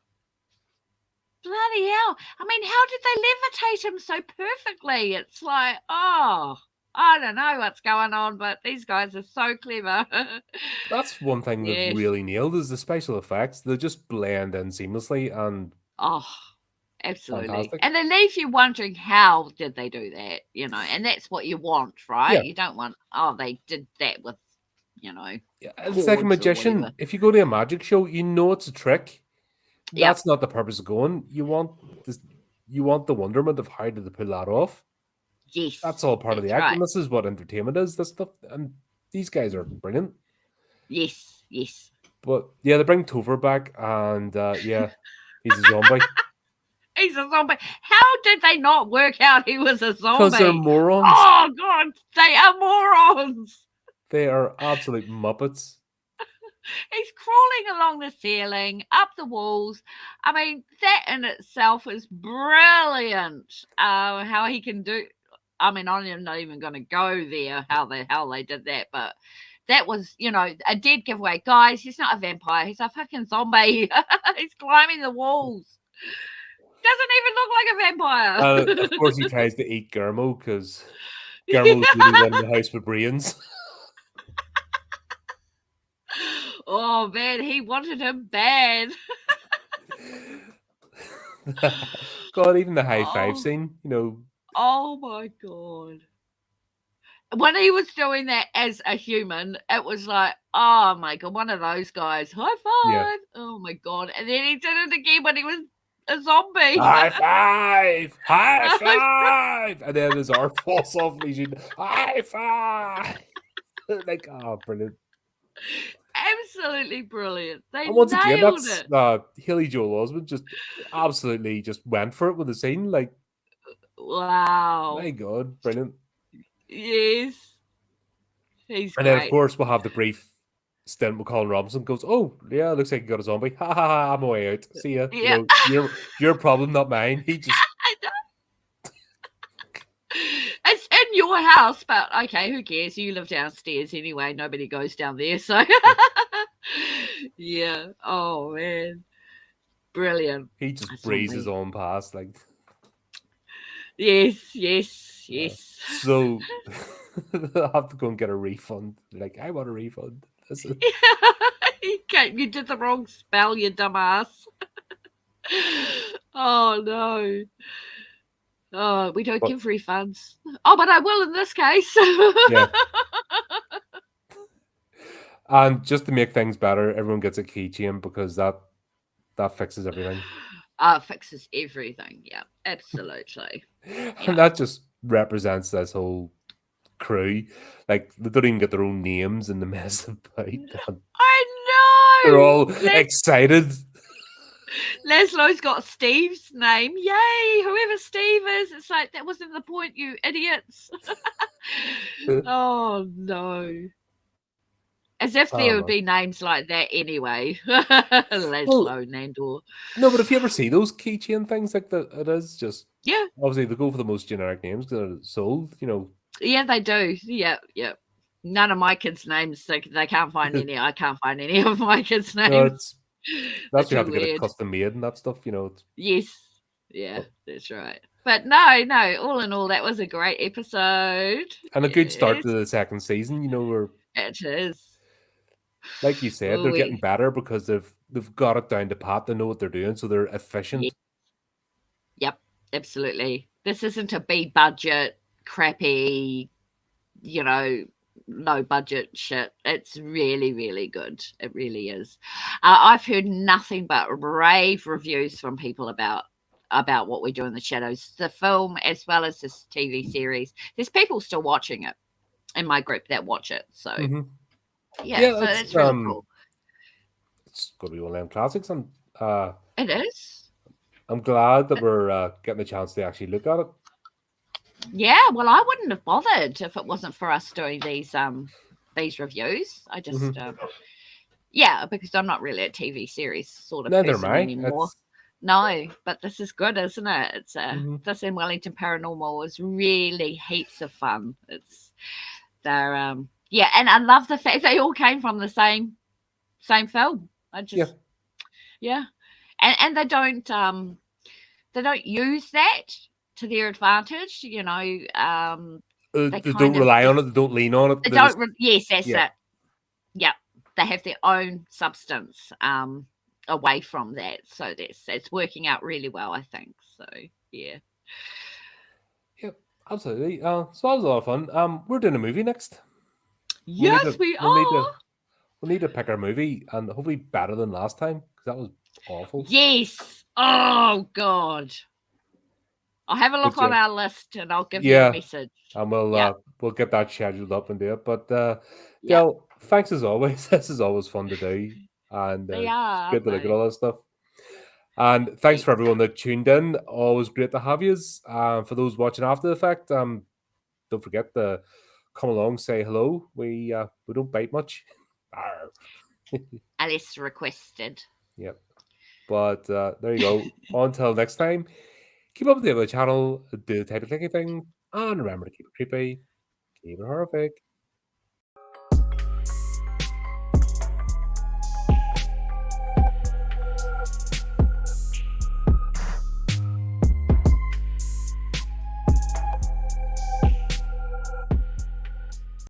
B: Bloody hell. I mean, how did they levitate him so perfectly? It's like, oh, I don't know what's going on, but these guys are so clever.
A: That's one thing
B: Yes.
A: they've really nailed is the special effects. They just blend in seamlessly, and
B: Oh, absolutely.
A: fantastic.
B: And they leave you wondering, how did they do that? And that's what you want, right?
A: Yeah.
B: You don't want, oh, they did that with,
A: Yeah, it's like a
B: cords or
A: magician.
B: whatever.
A: If you go to a magic show, it's a trick.
B: Yep.
A: That's not the purpose of going. You want the wonderment of how did they pull that off.
B: Yes.
A: That's all part of the
B: that's
A: act,
B: right.
A: and this is what entertainment is. This stuff, and these guys are brilliant.
B: Yes.
A: But yeah, they bring Topher back, and yeah, he's a zombie.
B: He's a zombie. How did they not work out he was a zombie?
A: Because they're morons.
B: Oh God, they are morons.
A: They are absolute muppets.
B: He's crawling along the ceiling, up the walls. I mean, that in itself is brilliant. How he can do. I mean, I'm not even going to go there. How the hell they did that, but that was, a dead giveaway, guys. He's not a vampire. He's a fucking zombie. He's climbing the walls. Doesn't even look like a vampire.
A: Of course, he tries to eat Guillermo because Guillermo's really one in the house with brains.
B: Oh man, he wanted him bad.
A: God, even the high five scene,
B: Oh my God. When he was doing that as a human, it was like, oh my God, one of those guys. High five.
A: Yeah.
B: Oh my God. And then he did it again when he was a zombie.
A: High five! High five! And then his arm falls off and he's high five! Like, oh, brilliant.
B: Absolutely brilliant. They
A: And once again,
B: nailed
A: that's
B: it.
A: Haley Joel Osment just absolutely just went for it with the scene. Like,
B: Wow.
A: my God, brilliant.
B: Yes. He's
A: And
B: great.
A: then, of course, we'll have the brief stint with Colin Robinson. Goes, oh, yeah, looks like you got a zombie. Ha ha ha, I'm away out. See ya.
B: Yeah.
A: Your problem, not mine. He just...
B: I know. It's in your house, but okay, who cares? You live downstairs anyway. Nobody goes down there, so yeah. Oh man, brilliant.
A: He just breezes on past, like.
B: Yes.
A: So I have to go and get a refund. Like, I want a refund.
B: You did the wrong spell, you dumbass. Oh no. Oh, we don't give refunds. Oh, but I will in this case.
A: Yeah. And just to make things better, everyone gets a keychain because that fixes everything.
B: Fixes everything. Yeah, absolutely. Yeah.
A: And that just represents this whole crew. Like, they don't even get their own names in the mess about.
B: I know.
A: They're all excited.
B: Leslow's got Steve's name. Yay! Whoever Steve is, it's like, that wasn't the point, you idiots. Oh no. As if there would be names like that anyway. Leslow, Nandor.
A: No, but if you ever see those keychain things like that, it is just...
B: Yeah.
A: Obviously, they go for the most generic names because they're sold,
B: Yeah, they do. Yeah. None of my kids' names. They can't find any. I can't find any of my kids'
A: No,
B: names.
A: it's
B: They're
A: that's you have
B: too
A: to get it
B: weird.
A: custom made and that stuff.
B: Yes. Yeah,
A: But,
B: that's right. But no. All in all, that was a great episode.
A: and a good start
B: Yes,
A: to the second season. Where,
B: it is.
A: like you said, they're getting
B: We.
A: better because they've got it down to pat. They know what they're doing, so they're
B: Yeah,
A: efficient.
B: yep. Absolutely. This isn't a B budget, crappy, you know, low budget shit. It's really, really good. It really is. I've heard nothing but rave reviews from people about what we do in the shadows, the film as well as this TV series. There's people still watching it in my group that watch it. So
A: Hmm.
B: yeah,
A: Yeah,
B: so that's really cool.
A: it's going to be one of them classics, and uh,
B: It is.
A: I'm glad that we're getting a chance to actually look at it.
B: Yeah, well, I wouldn't have bothered if it wasn't for us doing these reviews. I just
A: Hmm.
B: yeah, because I'm not really a TV series sort of
A: Neither am
B: person
A: I.
B: anymore.
A: It's
B: No, but this is good, isn't it? It's
A: hmm
B: this in Wellington Paranormal is really heaps of fun. They're yeah, and I love the fact they all came from the same film. I
A: yeah.
B: just yeah, and they don't use that to their advantage. They
A: They
B: kind
A: don't
B: of
A: rely on
B: just
A: it. They don't lean on it.
B: they
A: They just
B: don't. Yes, that's
A: yeah.
B: it. Yep, they have their own substance away from that, so that's working out really well, I think. So yeah.
A: Yep, absolutely. So that was a lot of fun. We're doing a movie next. We need
B: Yes,
A: to
B: we
A: we'll need to
B: are.
A: we'll need to pick our movie and hopefully better than last time because that was awful.
B: Yes. Oh God. I'll have a look
A: But
B: on
A: yeah,
B: our list and I'll give you a
A: yeah,
B: message.
A: and
B: Yep.
A: we'll get that scheduled up and do it. But
B: Yep.
A: Gail, thanks as always. This is always fun to do, and
B: They
A: it's
B: are,
A: good
B: aren't
A: to look at
B: they?
A: all this stuff. And thanks for
B: Yes.
A: everyone that tuned in. Always great to have you. For those watching after the fact, don't forget to come along, say hello. We don't bite much. Arr.
B: Alice requested.
A: Yep. But there you go. Until next time, keep up with the channel, do the type of thinking thing, and remember to keep it creepy, keep it horrific.